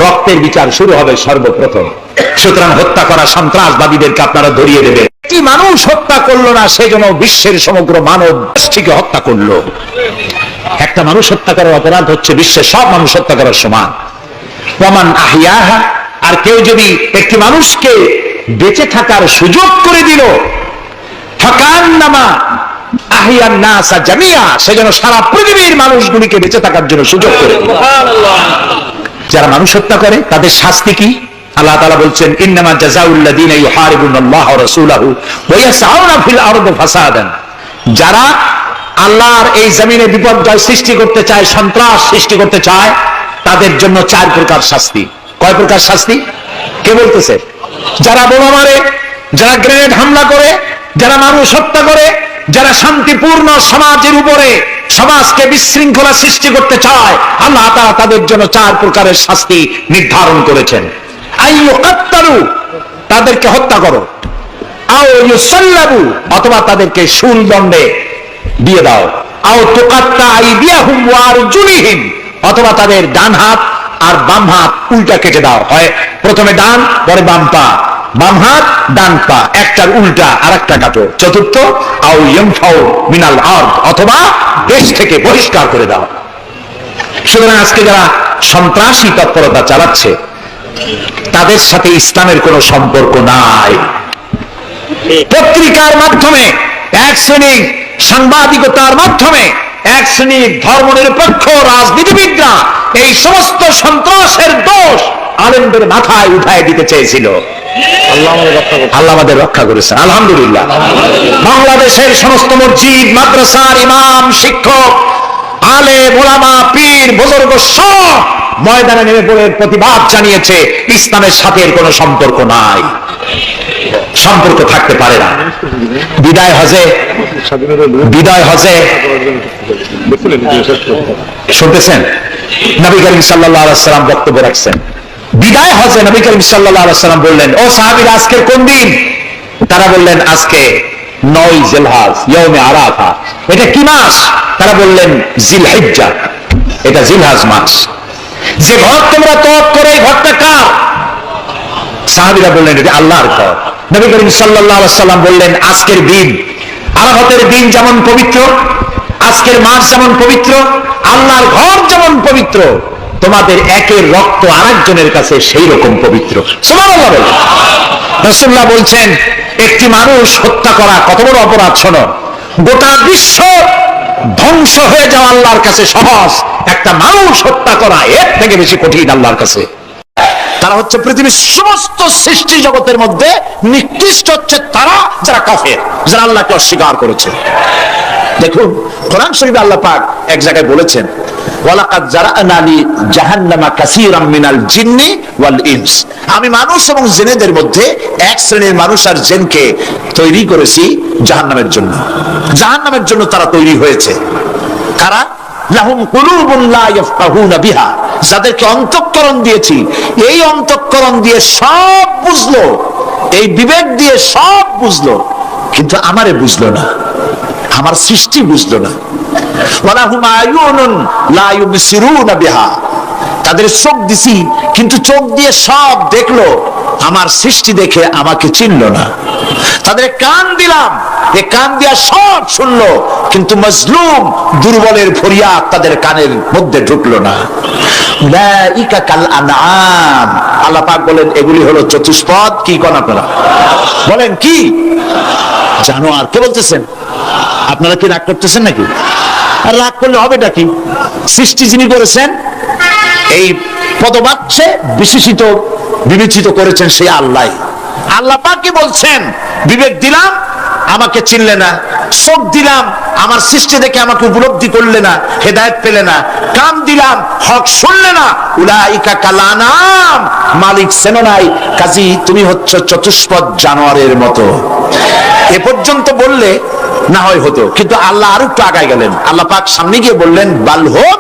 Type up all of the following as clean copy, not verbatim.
রক্তের বিচার শুরু হবে সর্বপ্রথম। সুতরাং হত্যা করা সন্ত্রাসবাদীদেরকে আপনারা ধরিয়ে দেবেন। একটি মানুষ হত্যা করলো না, সেজন্য বিশ্বের সমগ্র মানব গোষ্ঠীকে হত্যা করলো। একটা মানুষ হত্যা করার অপরাধ হচ্ছে বিশ্বের সব মানুষ হত্যা করার সমান। ওয়ামান আহিয়াহা, আর কেউ যদি একটি মানুষকে বেঁচে থাকার সুযোগ করে দিল, ফাকান্নামা আহিয়ান নাসা জামিয়া, সেজন্য সারা পৃথিবীর মানুষগুলিকে বেঁচে থাকার জন্য সুযোগ করে দিল। যারা মানুষ হত্যা করে তাদের শাস্তি কি? আল্লাহ তাআলা বলছেন, ইন্নামা জাযাউল্লাযীনা ইউহারিবুনাল্লাহা ওয়া রাসূলাহু ওয়া ইয়াসআউনা ফিল আরদি ফাসাদান, যারা আল্লাহর এই জমিনে বিপর্যয় সৃষ্টি করতে চায়, সন্ত্রাস সৃষ্টি করতে চায়, তাদের জন্য 4 প্রকার শাস্তি। কয় প্রকার শাস্তি? কে বলতেছে? যারা বোমা মারে, যারা গ্রেনেড হামলা করে, যারা মানুষ হত্যা করে, যারা শান্তিপূর্ণ সমাজের উপরে সমাজকে বিশৃঙ্খলা সৃষ্টি করতে চায়, আল্লাহ তাআলা তাদের জন্য 4 প্রকারের শাস্তি নির্ধারণ করেছেন। আইয়ুকাত্তালু, তাদেরকে হত্যা করো, আও ইউসাল্লাবু, অথবা তাদেরকে শুল দণ্ডে দিয়ে দাও, আও তুকাত্তা আইদিয়াহুম ওয়া আরজুলিহিম, অথবা তাদের ডান হাত আর বাম হাত উল্টা কেটে দাও। হয় প্রথমে ডান, পরে বাম পা, বাম হাত ডান পা, একটার উল্টা আর একটা কাটো। চতুর্থ, আও ইয়ানফাউ মিনাল আরদ, অথবা দেশ থেকে বহিষ্কার করে দাও। সুতরাং আজকে যারা সন্ত্রাসী তৎপরতা চালাচ্ছে, তাদের সাথে ইসলামের কোনো সম্পর্ক নাই। পত্রিকার মাধ্যমে এক শ্রেণীর, সাংবাদিকতার মাধ্যমে এক শ্রেণীর ধর্মনিরপেক্ষ রাজনীতিবিদরা এই সমস্ত সন্ত্রাসের দোষ আলেমদের মাথায় উঠায় দিতে চেয়েছিল। আল্লাহ আমাদের রক্ষা করেছেন, আলহামদুলিল্লাহ। বাংলাদেশের সমস্ত মসজিদ, মাদ্রাসার ইমাম, শিক্ষক, আলেম, ওলামা, পীর, বুজুর্গ সব ময়দানে নেমে পড়ে প্রতিবাদ জানিয়েছে, ইসলামের সাথে এর কোনো সম্পর্ক নাই, সম্পর্ক থাকতে পারে না। বিদায় হজে শুনতেছেন, নবী করিম সাল্লাল্লাহু আলাইহি ওয়াসাল্লাম বক্তব্য রাখছেন। বিদায় হজে নবী করিম সাল্লাল্লাহু আলাইহি ওয়াসাল্লাম বললেন, ও সাহাবীরা, আজকের কোন দিন? তারা বললেন, আজকে 9 জিলহজ, ইয়াউমে আরাফা। এটা কি মাস? তারা বললেন, জিলহিজ্জাহ, এটা জিলহজ মাস। যে ঘর তোমরা তওয়াফ করে, এই ঘরটা কার? সাহাবীরা বললেন, এটা আল্লাহর ঘর। নবী করিম সাল্লাল্লাহু আলাইহি ওয়াসাল্লাম বললেন, আজকের দিন, আরাফাতের দিন যেমন পবিত্র, আজকের মাস যেমন পবিত্র, আল্লাহর ঘর যেমন পবিত্র, তোমাদের একের রক্ত আরেকজনের কাছে সেই রকম পবিত্র। সুবহানাল্লাহ বলেন। রাসূলুল্লাহ বলছেন, একটি মানুষ হত্যা করা কত বড় অপরাধ শোনো। গোটা বিশ্ব ধ্বংস হয়ে যাওয়া আল্লাহর কাছে সহজ, একটা মানুষ হত্যা করা এর থেকে বেশি কঠিন আল্লাহর কাছে। তারা হচ্ছে পৃথিবীর সমস্ত সৃষ্টি জগতের মধ্যে নিকৃষ্ট হচ্ছে তারা, যারা কাফের, যারা আল্লাহকে অস্বীকার করেছে। দেখুন, কোরআন শরীফে আল্লাহ পাক এক জায়গায় বলেছেন, ওয়ালাকাদ জারা'না লি জাহান্নামা কাসীরাম মিনাল জিন্নি ওয়াল ইনস, আমি মানুষ এবং জিনেদের মধ্যে এক শ্রেণীর মানুষ আর জিনকে তৈরি করেছি জাহান্নামের জন্য। জাহান্নামের জন্য তারা তৈরি হয়েছে। কারা? লাহুম কুলুবুন লা ইয়াফকাহুনা বিহা, যাদেরকে অন্তঃকরণ দিয়েছি, এই অন্তঃকরণ দিয়ে সব বুঝলো, এই বিবেক দিয়ে সব বুঝলো, কিন্তু আমারে বুঝলো না, আমার সৃষ্টি বুঝলো না। ওয়ালাহুম আয়ুনুন লা ইউবসিরুনা বিহা, তাদের চোখ দিছি, কিন্তু চোখ দিয়ে সব দেখলো, আমার সৃষ্টি দেখে আমাকে চিনলো না। তাদের কান দিলাম, এ কান দিয়া সব শুনলো, কিন্তু মজলুম, দুর্বলের ফরিয়াদ তাদের কানের মধ্যে ঢুকলো না। উলাইকা কাল আনআম, আল্লাহ পাক বলেন, এগুলি হলো চতুষ্পদ। কি কোন আপনারা বলেন? কি জানোয়ার? কে বলতেছেন? আপনারা কি রাগ করতেছেন নাকি? আর রাগ করলে হবেটা কি? সৃষ্টি যিনি করেছেন, এই পদবাচ্যে বিশেষিত বিবেচিত করেছেন সেই আল্লাহ। আল্লাহ পাক কি বলছেন? বিবেক দিলাম, আমাকে চিনলে না। চোখ দিলাম, আমার সৃষ্টি দেখে আমাকে উপলব্ধি করলে না, হেদায়েত পেলে না। কান দিলাম, হক শুনলে না। উলাইকা কাল আনআম, মালিক চেনো নাই, কাজী তুমি হচ্ছ চতুষ্পদ জানোয়ারের মতো। এ পর্যন্ত বললে না হয় হতো, কিন্তু আল্লাহ আরো একটু আগায় গেলেন। আল্লাহ পাক সামনে গিয়ে বললেন, বাল হোক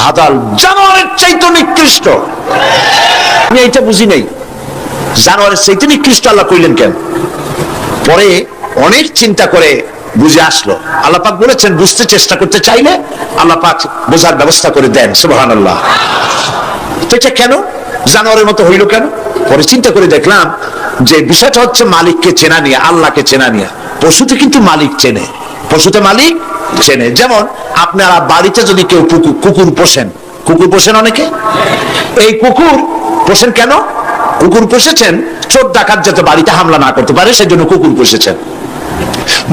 আদাল, জানোয়ারের চাইতে নিকৃষ্ট। আমি এইটা বুঝি নাই, জানোয়ারের চাইতে নিকৃষ্ট আল্লাহ কইলেন কেন? পরে অনেক চিন্তা করে বুঝে আসলো। আল্লাহ পাক বলেছেন, বুঝতে চেষ্টা করতে চাইলে আল্লাহ পাক বোঝার ব্যবস্থা করে দেন। সুবহানাল্লাহ। তো এটা কেন জানোয়ারের মতো হইল কেন? পরে চিন্তা করে দেখলাম যে বিষয়টা হচ্ছে মালিককে চেনা নিয়ে, আল্লাহকে চেনা নিয়ে। পশুতে কিন্তু মালিক চেনে, পশুতে মালিক চেনে। যেমন আপনারা বাড়িতে যদি কেউ কুকুর পোষেন, কুকুর পোষেন অনেকে, এই কুকুর পোষেন কেন? কুকুর পুষেছেন চোর ডাকাত যাতে বাড়িতে হামলা না করতে পারে, সেজন্য কুকুর পুষেছেন।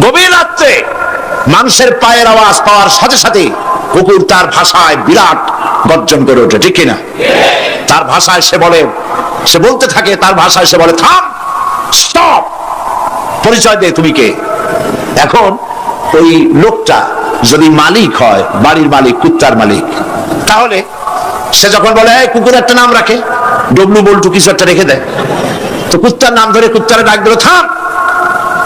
গভীর রাত্রে মানুষের পায়ের আওয়াজ পাওয়ার সাথে সাথে কুকুর তার ভাষায় বিরাট গর্জন করে ওঠে, ঠিক কিনা? তার ভাষায় সে বলতে থাকে, তার ভাষায় সে বলে থাম, স্টপ, পরিচয় দে তুমি কে। এখন ওই লোকটা যদি মালিক হয়, বাড়ির মালিক, কুত্তার মালিক, তাহলে সে যখন বলে কুকুর একটা নাম রাখে, ডবলু বল্টু কিছু একটা রেখে দেয়, তো কুত্তার নাম ধরে কুত্তারে ডাক দিল থাম,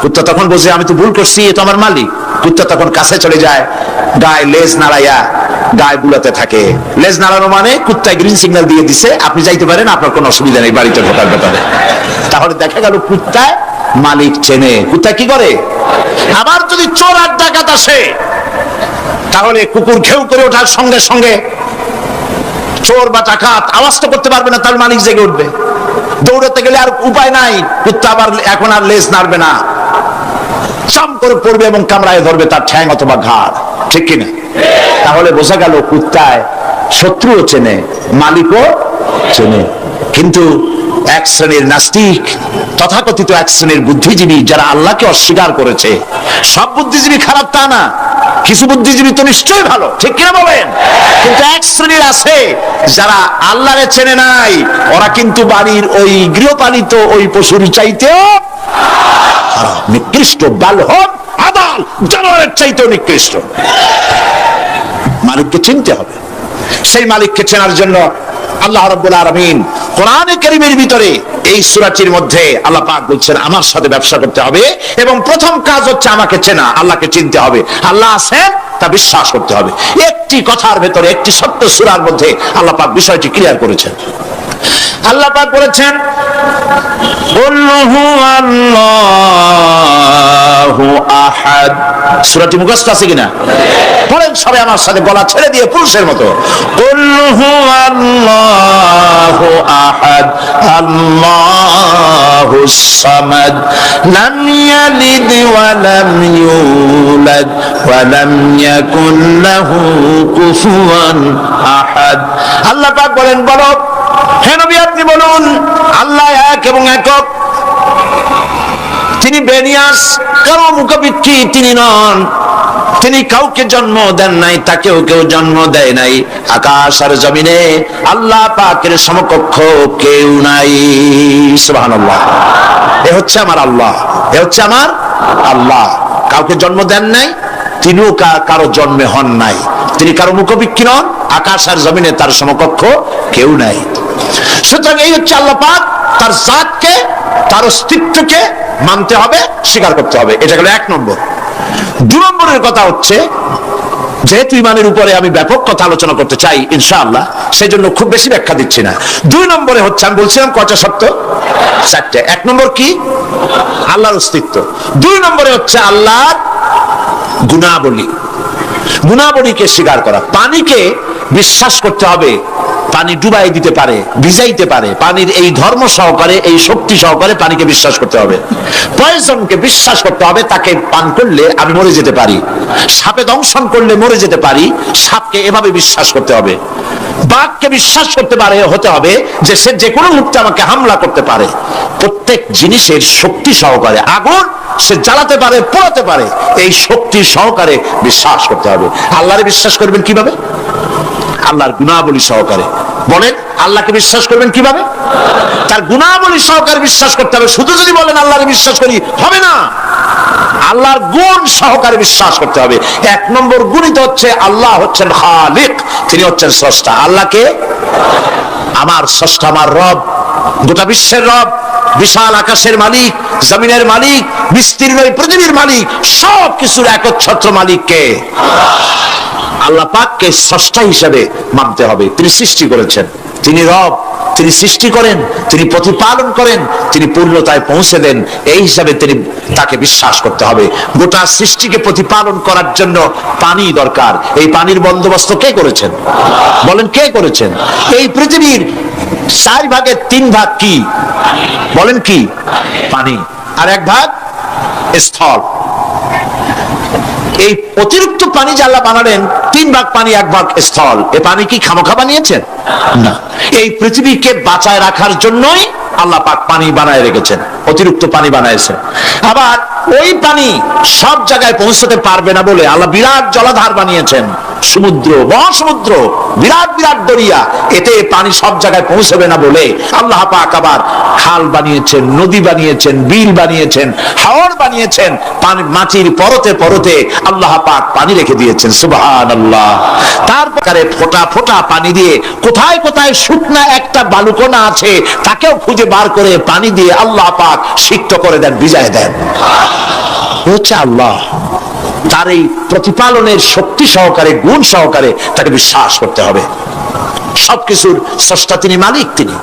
কুত্তা তখন বলছে আমি তো ভুল করছি, এ তো আমার মালিক। কুত্তা তখন কাছে চলে যায়, গায়ে লেজ নাড়াইয়া গায়ে বুলাতে থাকে। লেজ নাড়ানো মানে কুত্তায় গ্রিন সিগন্যাল দিয়ে দিছে, আপনি যাইতে পারেন, আপনার কোনো অসুবিধা নেই বাড়িতে ঢোকার ব্যাপারে। তাহলে দেখা গেল কুত্তায় মালিক চেনে। কুত্তা কি করে? আবার যদি চোর আর ডাকাত আসে, তাহলে কুকুর ঘেউ করে ওঠার সঙ্গে সঙ্গে চোর বা ডাকাত আওয়াজ তো করতে পারবে না, তার মালিক জেগে উঠবে। দৌড়াতে গেলে আর উপায় নাই, কুত্তা আবার এখন আর লেজ নাড়বে না, চাম করে পড়বে এবং কামড়ায় ধরবে তার ঠ্যাং অথবা ঘাড়, ঠিক কিনা? তাহলে বোঝা গেল কুত্তায় শত্রুও চেনে, মালিকও চেনে। কিন্তু এক শ্রেণীর নাস্তিক, তথাকথিত এক শ্রেণীর বুদ্ধিজীবী যারা আল্লাহকে অস্বীকার করেছে, সব বুদ্ধিজীবী খারাপ তা না, কিছু বুদ্ধিজীবী তো নিশ্চয়ই ভালো, ঠিক কিনা বলেন? কিন্তু এক শ্রেণীর আছে যারা আল্লাহরে চেনে নাই, ওরা কিন্তু বাড়ির ওই গৃহপালিত ওই পশুর চাইতেও নিকৃষ্ট, বালহন আদাল জানোয়ারের চাইতেও নিকৃষ্ট। মালিককে চিনতে হবে। সেই মালিককে চেনার জন্য আল্লাহ রাব্বুল আলামিন কোরআনে কারীমের ভিতরে এই সূরাটির মধ্যে আল্লাহ পাক বলছেন আমার সাথে ব্যবসা করতে হবে, এবং প্রথম কাজ হচ্ছে আমাকে চেনা, আল্লাহকে চিনতে হবে। আল্লাহ আছেন তা বিশ্বাস করতে হবে। একটি কথার ভেতরে, একটি সত্য সূরার মধ্যে আল্লাহ পাক বিষয়টি ক্লিয়ার করেছেন। আল্লাহ পাক বলেছেন কুল হুয়াল্লাহু আহাদ। সূরাটি মুখস্থ আছে কিনা? পড়েন সবাই আমার সাথে, গলা ছেড়ে দিয়ে পুরুষের মতো। কুল হুয়াল্লাহু আহাদ আল্লাহুস সামাদ লাম ইয়ালিদ ওয়া লাম ইউলাদ ওয়া লাম ইয়াকুল লাহু কুফুয়ান আহাদ। আল্লাহ পাক বলেন, বলো হে নবী আপনি বলুন আল্লাহ এক এবং একক, তিনি বেনিয়াস, কারো মুখাপেক্ষী তিনি নন, তিনি কাউকে জন্ম দেন নাই, তাকেও কেউ জন্ম দেয় নাই। আকাশ আর জমিনে আল্লাহ পাকের সমকক্ষ কেউ নাই। সুবহানাল্লাহ। এ হচ্ছে আমার আল্লাহ, এ হচ্ছে আমার আল্লাহ। কাউকে জন্ম দেন নাই, তিনিও কারো জন্মে হন নাই, তিনি কারো মুখাপেক্ষী নন, আকাশ আর জমিনে তার সমকক্ষ কেউ নাই। সুতরাং এই হচ্ছে আল্লাহ পাক, তার জাতকে, তার অস্তিত্বকে মানতে হবে, স্বীকার করতে হবে। এটা হলো এক নম্বর। দুই নম্বরের কথা হচ্ছে, যেহেতু ইমানের উপরে আমি ব্যাপক কথা আলোচনা করতে চাই ইনশাআল্লাহ, সেই জন্য খুব বেশি ব্যাখ্যা দিচ্ছি না। দুই নম্বরে হচ্ছে, আমি বলছিলাম কয়টা শর্ত? চারটে। এক নম্বর কি? আল্লাহর অস্তিত্ব। দুই নম্বরে হচ্ছে আল্লাহর গুণাবলী, গুণাবলীকে স্বীকার করা। পানিকে বিশ্বাস করতে হবে, পানি ডুবাই দিতে পারে, ভিজাইতে পারে, পানির এই ধর্ম সহকারে, এই শক্তি সহকারে পানিকে বিশ্বাস করতে হবে। পয়জনকে বিশ্বাস করতে হবে, তাকে পান করলে আমি মরে যেতে পারি, সাপে দংশন করলে মরে যেতে পারি, সাপকে এভাবে বিশ্বাস করতে হবে। বাঘকে বিশ্বাস করতে পারে, হতে হবে যে সে যে কোনো মুহূর্তে আমাকে হামলা করতে পারে। প্রত্যেক জিনিসের শক্তি সহকারে, আগুন সে জ্বালাতে পারে, পোড়াতে পারে, এই শক্তি সহকারে বিশ্বাস করতে হবে। আল্লাহরে বিশ্বাস করবেন কিভাবে? আল্লাহর গুণাবলী সহকারে। বলেন আল্লাহকে বিশ্বাস করবেন কিভাবে? তার গুণাবলী সহকারে বিশ্বাস করতে হবে। শুধু যদি বলেন আল্লাহরে বিশ্বাস করি, হবে না, আল্লাহর গুণ সহকারে বিশ্বাস করতে হবে। এক নম্বর গুণিত হচ্ছে আল্লাহ হচ্ছেন খালিক, তিনি হচ্ছেন স্রষ্টা। আল্লাহকে আমার স্রষ্টা, আমার রব, গোটা বিশ্বের রব, বিশাল আকাশের মালিক, জমিনের মালিক, বিস্তীর্ণ পৃথিবীর মালিক, সব কিছুর একচ্ছত্র মালিককে আল্লাহ পাককে স্রষ্টা হিসেবে মানতে হবে। তিনি সৃষ্টি করেছেন, তিনি রব, তিনি সৃষ্টি করেন, তিনি প্রতিপালন করেন, তিনি পূর্ণতায় পৌঁছে দেন। এই হিসাবে তিনি তাকে বিশ্বাস করতে হবে। গোটা সৃষ্টিকে প্রতিপালন করার জন্য পানি দরকার। এই পানির বন্দোবস্ত কে করেছেন? বলেন, কে করেছেন? এই পৃথিবীর 4 ভাগের 3 ভাগ কি? বলেন কি? পানি। আর 1 ভাগ স্থল। এই অতিরিক্ত পানি যে আল্লাহ বানালেন, 3 ভাগ পানি 1 ভাগ স্থল, এ পানি কি খামোখা বানিয়েছেন? না। এই পৃথিবীকে বাঁচায় রাখার জন্যই আল্লাহ পাক পানি বানায় রেখেছেন, অতিরিক্ত পানি বানাইছেন। আবার ওই পানি সব জায়গায় পৌঁছতে পারবে না বলে আল্লাহ বিরাট জলাধার বানিয়েছেন, সমুদ্র, মহাসমুদ্র, বিরাট বিরাট দরিয়া। এতে পানি সব জায়গায় পৌঁছবে না বলে আল্লাহ পাক আবার খাল বানিয়েছেন, নদী বানিয়েছেন, বিল বানিয়েছেন, হাওর বানিয়েছেন। পানি মাটির পরতে পরতে আল্লাহ পাক পানি রেখে দিয়েছেন। সুবহানাল্লাহ। তারপরে ফোঁটা ফোঁটা পানি দিয়ে কোথায় কোথায় শুকনা একটা বালুকণা আছে তাকেও খুঁজে বার করে পানি দিয়ে আল্লাহ পাক সিক্ত করে দেন, ভিজায় দেন। হচ্ছে আল্লাহ। তার এই প্রতিপালনের শক্তি সহকারে, গুণ সহকারে তাকে বিশ্বাস করতে হবে। সবকিছুর স্রষ্টা তিনি, মালিক তিনি।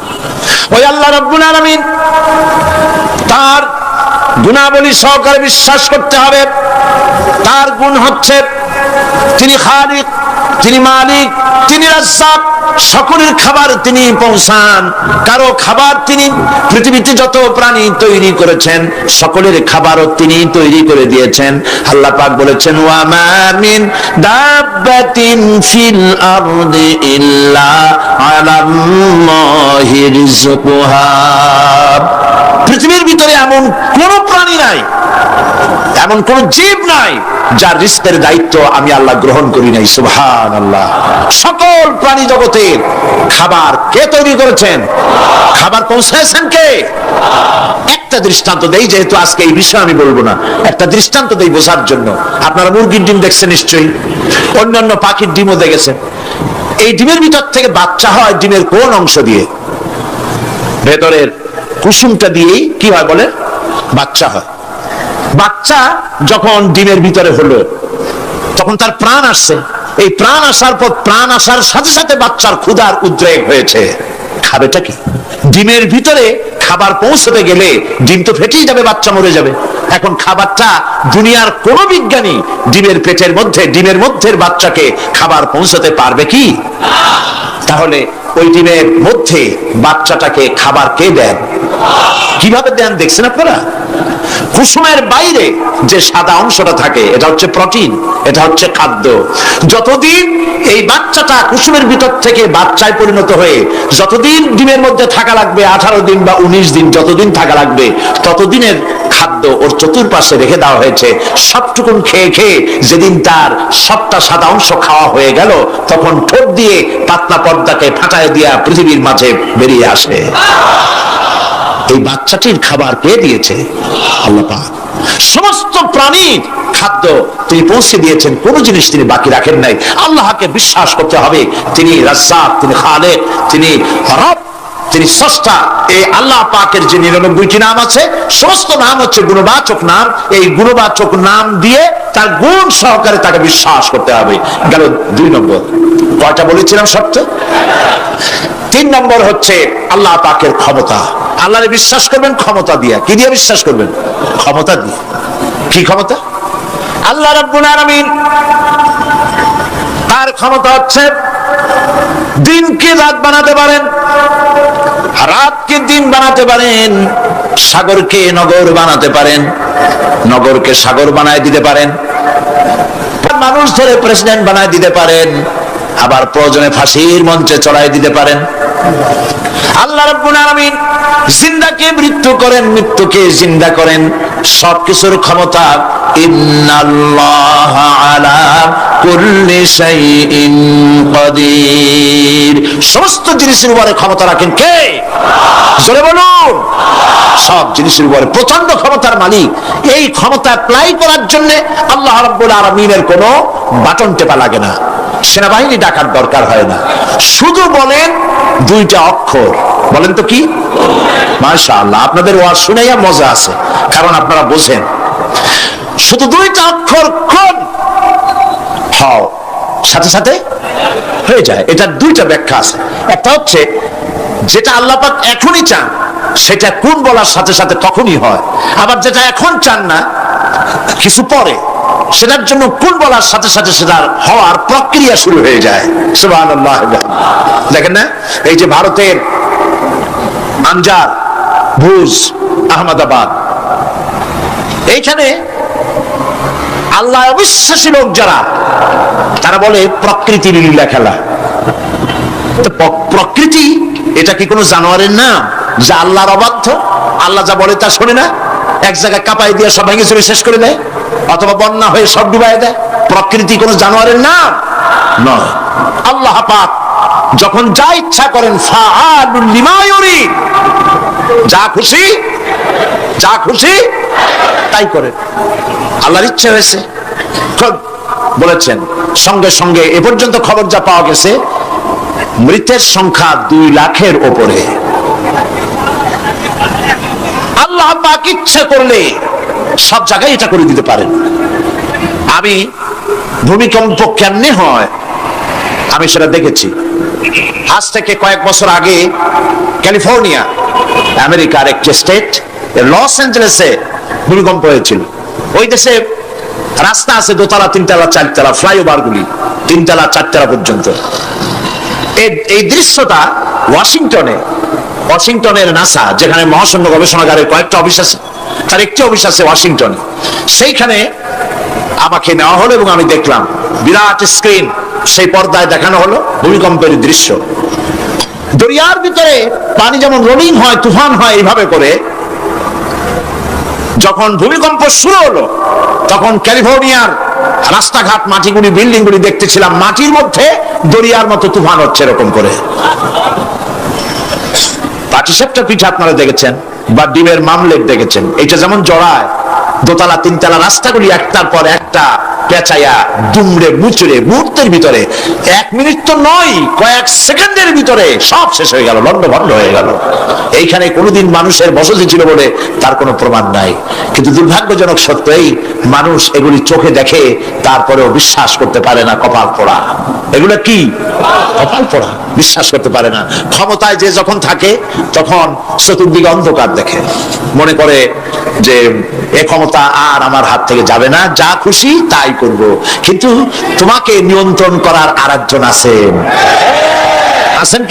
ওই আল্লাহ রাব্বুল আলামিন, তার গুণাবলী সহকারে বিশ্বাস করতে হবে। তার গুণ হচ্ছে তিনি খালিক, তিনি মালিক, তিনি রাজ্জাক। সকলের খাবার তিনি পৌঁছান। কারো খাবার তিনি, পৃথিবীতে যত প্রাণী তৈরি করেছেন সকলের খাবারও তিনি তৈরি করে দিয়েছেন। আল্লাহ পাক বলেছেন, ওয়া মা মিন দাব্বাতিন ফিল আরদি ইল্লা আলাল্লাহি রিজকুহা। পৃথিবীর ভিতরে এমন কোন প্রাণী নাই, এমন কোন জীব নাই যার রিজকের দায়িত্ব আমি আল্লাহ গ্রহণ করি নাই। সুবহানাল্লাহ। সকল প্রাণী জগতের খাবার কে তৈরি করেছেন? খাবার পৌঁছাচ্ছেন কে? একটা দৃষ্টান্ত দেই, যেহেতু আজকে এই বিষয়ে আমি বলবো না, একটা দৃষ্টান্ত দেই বোঝার জন্য। আপনারা মুরগির ডিম দেখছেন নিশ্চয়ই, অন্যান্য পাখির ডিমও দেখেছেন। এই ডিমের ভিতর থেকে বাচ্চা হয় ডিমের কোন অংশ দিয়ে? ভেতরের কুসুমটা দিয়েই কি হয় বলে? বাচ্চা হয়। বাচ্চা যখন ডিমের ভিতরে হলো তখন তার প্রাণ আসছে। এই প্রাণ আসার পর, প্রাণ আসার সাথে সাথে বাচ্চার ক্ষুধার উদ্রেক হয়েছে। খাবেটা কি? ডিমের ভিতরে খাবার পৌঁছতে গেলে ডিম তো ফেটেই যাবে, বাচ্চা মরে যাবে। এখন খাবারটা দুনিয়ার কোন বিজ্ঞানী ডিমের পেটের মধ্যে, ডিমের মধ্যের বাচ্চাকে খাবার পৌঁছতে পারবে কি? তাহলে ওই ডিমের মধ্যে বাচ্চাটাকে খাবার কে দেন? কিভাবে দেন দেখছেন আপনারা? কুসুমের বাইরে যে সাদা অংশটা থাকে এটা হচ্ছে প্রোটিন, এটা হচ্ছে খাদ্য। যতদিন এই বাচ্চাটা কুসুমের ভিতর থেকে বাচ্চায় পরিণত হয়ে যতদিন ডিমের মধ্যে থাকা লাগবে, 18 দিন বা 19 দিন, যতদিন থাকা লাগবে ততদিনের খাদ্য ওর চতুর্পাশে রেখে দেওয়া হয়েছে। সবটুকুন খেয়ে খেয়ে যেদিন তার সবটা সাদা অংশ খাওয়া হয়ে গেল তখন ঠোঁট দিয়ে পাতলা পর্দাকে ফাটায় দিয়া পৃথিবীর মাঝে বেরিয়ে আসে। এই বাচ্চাটির খাবার কে দিয়েছে? আল্লাহ পাক। সমস্ত প্রাণীর খাদ্য তিনি পৌঁছে দিয়েছেন, কোন জিনিস তিনি বাকি রাখেন নাই। আল্লাহকে বিশ্বাস করতে হবে, তিনি রাজ্জাক, তিনি খালেক, তিনি রব, তিনি স্রষ্টা। এই আল্লাহ পাকের যে 99টি নাম আছে, সমস্ত নাম হচ্ছে গুণবাচক নাম। এই গুণবাচক নাম দিয়ে তার গুণ সহকারে তাকে বিশ্বাস করতে হবে। গেল 2 নম্বর। কয়টা বলেছিলাম? সত্য। 3 নম্বর হচ্ছে আল্লাহ পাকের ক্ষমতা। আল্লাহরে বিশ্বাস করবেন ক্ষমতা দিয়ে। কি দিয়ে বিশ্বাস করবেন? ক্ষমতা দিয়ে। কি ক্ষমতা? আল্লাহ রাব্বুল আলামিন, তার ক্ষমতা হচ্ছে দিনকে রাত বানাতে পারেন, রাতকে দিন বানাতে পারেন, সাগরকে নগর বানাতে পারেন, নগরকে সাগর বানায় দিতে পারেন, মানুষ ধরে প্রেসিডেন্ট বানায় দিতে পারেন, আবার প্রয়োজনে ফাঁসির মঞ্চে চড়াই দিতে পারেন। আল্লাহ রাব্বুল আলামিন জিন্দাকে মৃত্যু করেন, মৃত্যুকে জিন্দা করেন। সবকিছুর ক্ষমতা। ইন্নাল্লাহা আলা কুল্লি শাইইন কাদির। সমস্ত জিনিসের উপরে ক্ষমতা রাখেন কে? জোরে বলুন। সব জিনিসের উপরে প্রচন্ড ক্ষমতার মালিক। এই ক্ষমতা অ্যাপ্লাই করার জন্য আল্লাহ রাব্বুল আলামিনের কোনো বাটন টেপা লাগে না, সেনাবাহিনী ডাকার দরকার হয় না। শুধু বলেন 2টা অক্ষর। বলেন তো কি? মাশাআল্লাহ। আপনাদের ওয়াজ শুনেইয়া মজা আছে, কারণ আপনারা বোঝেন। শুধু 2টা অক্ষর, কোন হও, সাথে সাথে হয়ে যায়। এটার 2টা ব্যাখ্যা আছে। একটা হচ্ছে যেটা আল্লাহ পাক এখনই চান সেটা কোন বলার সাথে সাথে তখনই হয়, আবার যেটা এখন চান না কিছু পরে, সেটার জন্য কোন বলার সাথে সাথে সেটার হওয়ার প্রক্রিয়া শুরু হয়ে যায়। সুবহানাল্লাহ। দেখেন না, এই যে ভারতের আনজার, ভুজ, আহমেদাবাদ, এইখানে আল্লাহ অবিশ্বাসী লোক যারা, তারা বলে প্রকৃতির লীলা খেলা। প্রকৃতি এটা কি কোনো জানোয়ারের নাম যা আল্লাহর অবাধ্য? আল্লাহ যা বলে তা শোনে না, এক জায়গায় কাপাই দিয়ে সব ভেঙে চুরে শেষ করে দেয়, অথবা বন্যা হয়ে সব ডুবাই দেয়। প্রকৃতি কোনো জানোয়ারের নাম নয়। আল্লাহ পাক যখন যা ইচ্ছা করেন, ফাআলুল লিমা ইউরিদ, যা খুশি তাই করেন। আল্লাহর ইচ্ছা হয়েছে বলেছেন। সঙ্গে সঙ্গে এ পর্যন্ত খবর যা পাওয়া গেছে, মৃতের সংখ্যা 2 লাখের ওপরে। আল্লাহ পাক ইচ্ছা করলে সব জায়গায় এটা করে দিতে পারেন। আমি ভূমিকম্প কেমনে হয় আমি সেটা দেখেছি। আজ থেকে কয়েক বছর আগে ক্যালিফোর্নিয়া, আমেরিকার একটি স্টেট, লস অ্যাঞ্জেলেসে ভূমিকম্প হয়েছিল। ওই দেশে রাস্তা আছে 2 তলা 3 তলা 4 তলা, ফ্লাইওভার গুলি 3 তলা 4 তলা পর্যন্ত। এই দৃশ্যটা ওয়াশিংটনের নাসা, যেখানে মহাশূন্য গবেষণাগারের কয়েকটা অফিস আছে, তার একটি অফিস আছে ওয়াশিংটনে। সেইখানে আমাকে নেওয়া হলো এবং আমি দেখলাম বিরাট স্ক্রিন, সেই পর্দায় দেখানো হলো ভূমিকম্পের দৃশ্য। দরিয়ার ভিতরে পানি যেমন রোলিং হয়, তুফান হয়, এইভাবে করে যখন ভূমিকম্প শুরু হলো তখন ক্যালিফোর্নিয়ার রাস্তাঘাট, মাটিগুলি, বিল্ডিংগুলি দেখতেছিলাম মাটির মধ্যে দরিয়ার মতো তুফান হচ্ছে এরকম করে। পাটিসাপটা পিঠা আপনারা দেখেছেন বা ডিমের মামলেট দেখেছেন, এটা যেমন জড়ায় 2 তলা 3 তলা রাস্তাগুলি একটার পর একটা পেঁচাইয়া দুমড়ে মুচড়ে মুহূর্তের ভিতরে, 1 মিনিট তো নয়, কয়েক সেকেন্ডের ভিতরে সব শেষ হয়ে গেল, লন্ডভন্ড হয়ে গেল। এইখানে কোনোদিন মানুষের বসতি ছিল বলে তার কোনো প্রমাণ নাই, কিন্তু দুর্ভাগ্যজনক সত্যই মানুষ এগুলি চোখে দেখে, তারপরেও বিশ্বাস করতে পারে না। কপাল পোড়া, এগুলো কি কপাল পোড়া, বিশ্বাস করতে পারে না। ক্ষমতায় যে যখন থাকে তখন চতুর্দিকে অন্ধকার দেখে, মনে করে যে এ ক্ষমতা আর আমার হাত থেকে যাবে না, যা খুশি তাই করব। কিন্তু তোমাকে নিয়ন্ত্রণ করার আরেকজন আছেন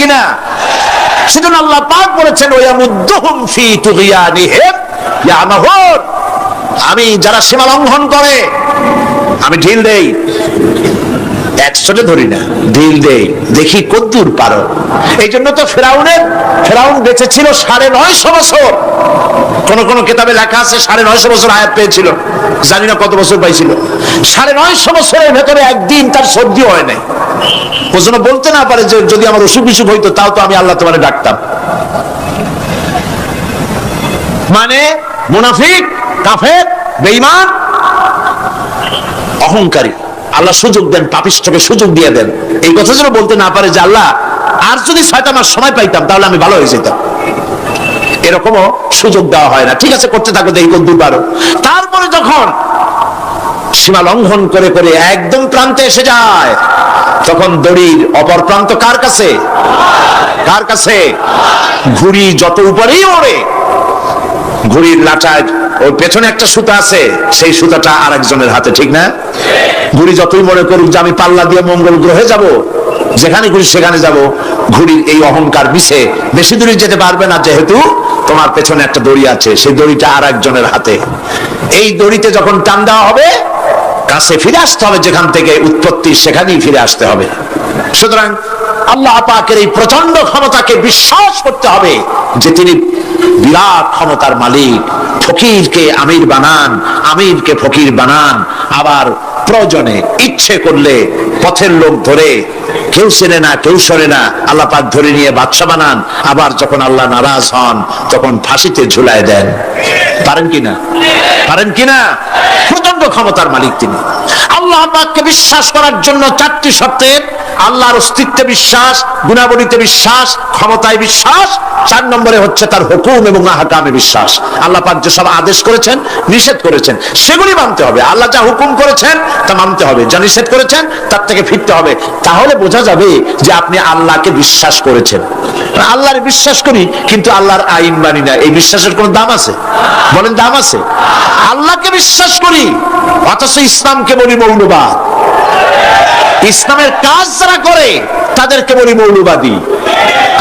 কিনা? সেজন্য আল্লাহ পাক বলেছেন, ওয়ামুদ্দুহুম ফি তুগয়ানিহিম ইয়ামাহুন, আমি যারা সীমা লঙ্ঘন করে আমি ঢিল দেই, একসাথে ধরি না, ঢিল দেই, দেখি কদ্দূর পারো। এই জন্য তো ফেরাউন বেঁচে ছিল 950 বছর। কোন কোন কিতাবে লেখা আছে 950 বছর হায়াত পেয়েছিল, জানি না কত বছর পাইছিল। 950 বছরের ভেতরে একদিন তার সর্দি হয় নাই। ও যেন বলতে না পারে যে যদি আমার অসুখ বিসুখ হইতো তাও তো আমি আল্লাহ তোমারে ডাকতাম। মানে মুনাফিক, কাফের, বেঈমান, অহংকারী। আল্লাহ সুযোগ দেন, পাপিষ্ঠকে সুযোগ দিয়ে দেন। এই কথা যেন বলতে না পারে যে আল্লাহ আর যদি 6টা মাস সময় পাইতাম তাহলে আমি ভালো হয়ে যেতাম। এরকমও সুযোগ দেওয়া হয় না। ঠিক আছে, করতে থাকো, দেখি কদ্দূর পারো। তারপরে যখন সীমা লঙ্ঘন করে করে একদম প্রান্তে এসে যায়, তখন দড়ির অপর প্রান্ত কার কাছে? কার কাছে? ঘুড়ি যত উপরেই ওড়ে, ঘুড়ির লাটায় ওর পেছনে একটা সুতা আছে, সেই সুতাটা আরেকজনের হাতে, ঠিক না? ঘুড়ি যতই মনে করুক যে আমি পাল্লা দিয়ে মঙ্গল গ্রহে যাব, যেখানে ঘুরি সেখানে যাব, ঘুড়ির এই অহংকার মিশে বেশি দূরে যেতে পারবে না, যেহেতু তোমার পেছনে একটা দড়ি আছে, সেই দড়িটা আরেকজনের হাতে। এই দড়িতে যখন টান দেওয়া হবে, কাছে ফিরে আসতে হবে, যেখান থেকে উৎপত্তি সেখানেই ফিরে আসতে হবে। সুতরাং আল্লাহ পাকের এই প্রচন্ড ক্ষমতাকে বিশ্বাস করতে হবে যে তিনি বিরাট ক্ষমতার মালিক। ফকিরকে আমির বানান, আমিরকে ফকির বানান, আবার প্রয়োজনে ইচ্ছে করলে পথের লোক ধরে, কেউ চেনে না কেউ শোনে না, আল্লাহ পাক ধরে নিয়ে বাদশা বানান। আবার যখন আল্লাহ নারাজ হন তখন ফাঁসিতে ঝুলায় দেন। পারেন কিনা? পারেন কিনা? প্রচন্ড ক্ষমতার মালিক তিনি। আল্লাহ পাককে বিশ্বাস করার জন্য 4টি শর্তের, আল্লাহর অস্তিত্বে বিশ্বাস, গুণাবলীতে বিশ্বাস, ক্ষমতায় বিশ্বাস, 4 নম্বরে হচ্ছে তার হুকুম এবং আহকামে বিশ্বাস। আল্লাহ পাক যেসব আদেশ করেছেন, নিষেধ করেছেন, সেগুলি মানতে হবে। আল্লাহ যা হুকুম করেছেন তা মানতে হবে, যা নিষেধ করেছেন তার থেকে ফিরতে হবে। তাহলে বোঝা যাবে যে আপনি আল্লাহকে বিশ্বাস করেছেন। আল্লাহর বিশ্বাস করি কিন্তু আল্লাহর আইন মানি না, এই বিশ্বাসের কোন দাম আছে? বলেন দাম আছে? আল্লাহকে বিশ্বাস করি অথচ ইসলামকে বলি মৌলবাদ। ইসলামের কাজ যারা করে তাদেরকে বলি মৌলবাদী।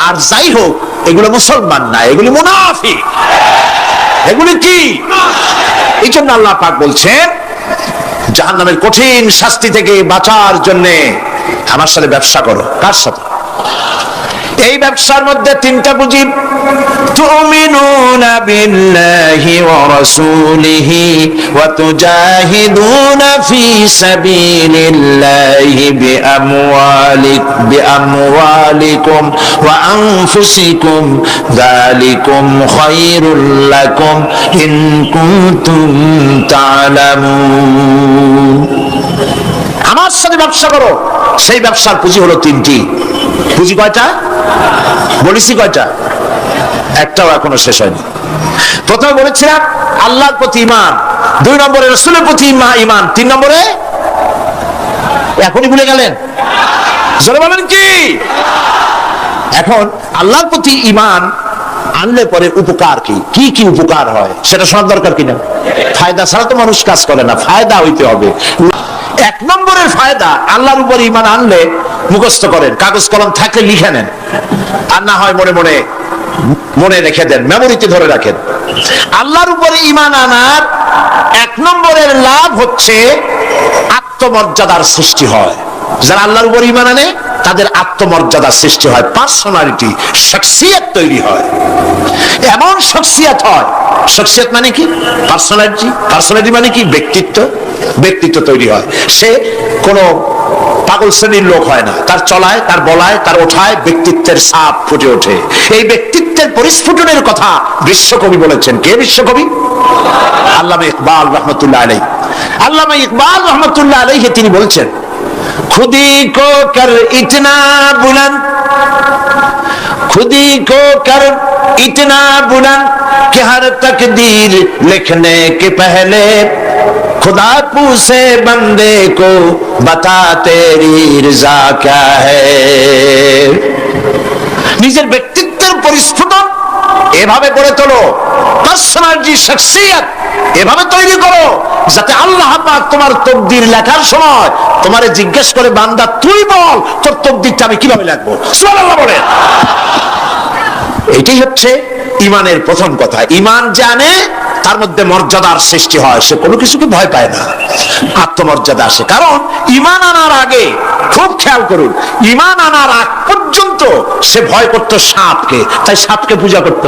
আর যাই হোক, এগুলো মুসলমান না, এগুলি মুনাফিক। এগুলি কি? এই জন্য আল্লাহ পাক বলছেন জাহান্নামের কঠিন শাস্তি থেকে বাঁচার জন্য আমার সাথে ব্যবসা করো। কার সাথে? এই ব্যবসার মধ্যে তিনটা পুঁজি। তুমিনুনা বিল্লাহি ওয়া রাসূলিহি ওয়া তুজাহিদুনা ফি সাবিলিল্লাহি বিআমওয়ালিকুম ওয়া আনফুসিকুম যালিকুম খায়রুল লাকুম ইন কুনতুম তা'লামুন। আমার সাথে ব্যবসা করো। সেই ব্যবসার পুঁজি হলো তিনটি। পুঁজি কয়টা বলেছি? কয়টা? একটাও এখনো শেষ হয়নি। প্রথমে বলেছিলাম আল্লাহর প্রতি ঈমান, 2 নম্বরে রাসূলের প্রতি ঈমান, 3 নম্বরে এখনই ভুলে গেলেন? জোরে বলেন কি? এখন আল্লাহর প্রতি ঈমান আনলে পরে উপকার কি কি কি উপকার হয় সেটা শোনার দরকার কিনা? ফায়দা ছাড়া তো মানুষ কাজ করে না, ফায়দা হইতে হবে। 1 নম্বরের ফায়দা, আল্লাহর উপর ঈমান আনলে মুখস্থ করেন, কাগজ কলম থাকলে লিখে নেন, আর না হয় মনে মনে মনে রেখে দেন, মেমোরিতে ধরে রাখেন। আল্লাহর উপরে ঈমান আনার 1 নম্বরের লাভ হচ্ছে আত্মমর্যাদার সৃষ্টি হয়। যারা আল্লাহর উপর ঈমান আনে তাদের আত্মমর্যাদার সৃষ্টি হয়, পার্সোনালিটি, শখসিয়ত তৈরি হয়। এমন শখসিয়ত হয়, শখসিয়ত মানে কি? পার্সোনালিটি। পার্সোনালিটি মানে কি? ব্যক্তিত্ব। ব্যক্তিত্ব তৈরি হয়। সে কোনো পাগল শ্রেণীর লোক হয় না, তার চলায়, তার বলায়, তার ওঠায় ব্যক্তিত্বের ছাপ ফুটে ওঠে। এই ব্যক্তিত্বের পরিস্ফুটনের কথা বিশ্বকবি বলেছেন। কে বিশ্বকবি? আল্লামা ইকবাল রহমতুল্লাহ আলাইহি। আল্লামা ইকবাল রহমতুল্লাহ আলাইহি তিনি বলছেন, खुदी को कर इतना बुलंद, खुदी को कर इतना बुलंद कि हर तकदीर लिखने के पहले खुदा पूछे बंदे को बता तेरी रज़ा क्या है। নিজের ব্যক্তিত্বের পরিস্ফুটন এভাবে গড়ে তোলো, পার্সোনালিটি, শখসিয়ত এভাবে তৈরি করো যাতে আল্লাহ পাক তোমার তকদির লেখার সময় তোমারে জিজ্ঞেস করে, বান্দা তুই বল তোর তকদিরটা আমি কিভাবে লিখবো। সুবহানাল্লাহ বলেন। এটাই হচ্ছে ঈমানের প্রথম কথা। ঈমান জানে তার মধ্যে মর্যাদার সৃষ্টি হয়, সে কোনো কিছুকে ভয় পায় না, আত্মমর্যাদা আসে। কারণ ঈমান আনার আগে, খুব খেয়াল করুন, ঈমান আনার আগ পর্যন্ত সে ভয় করত সাপকে, তাই সাপকে পূজা করত।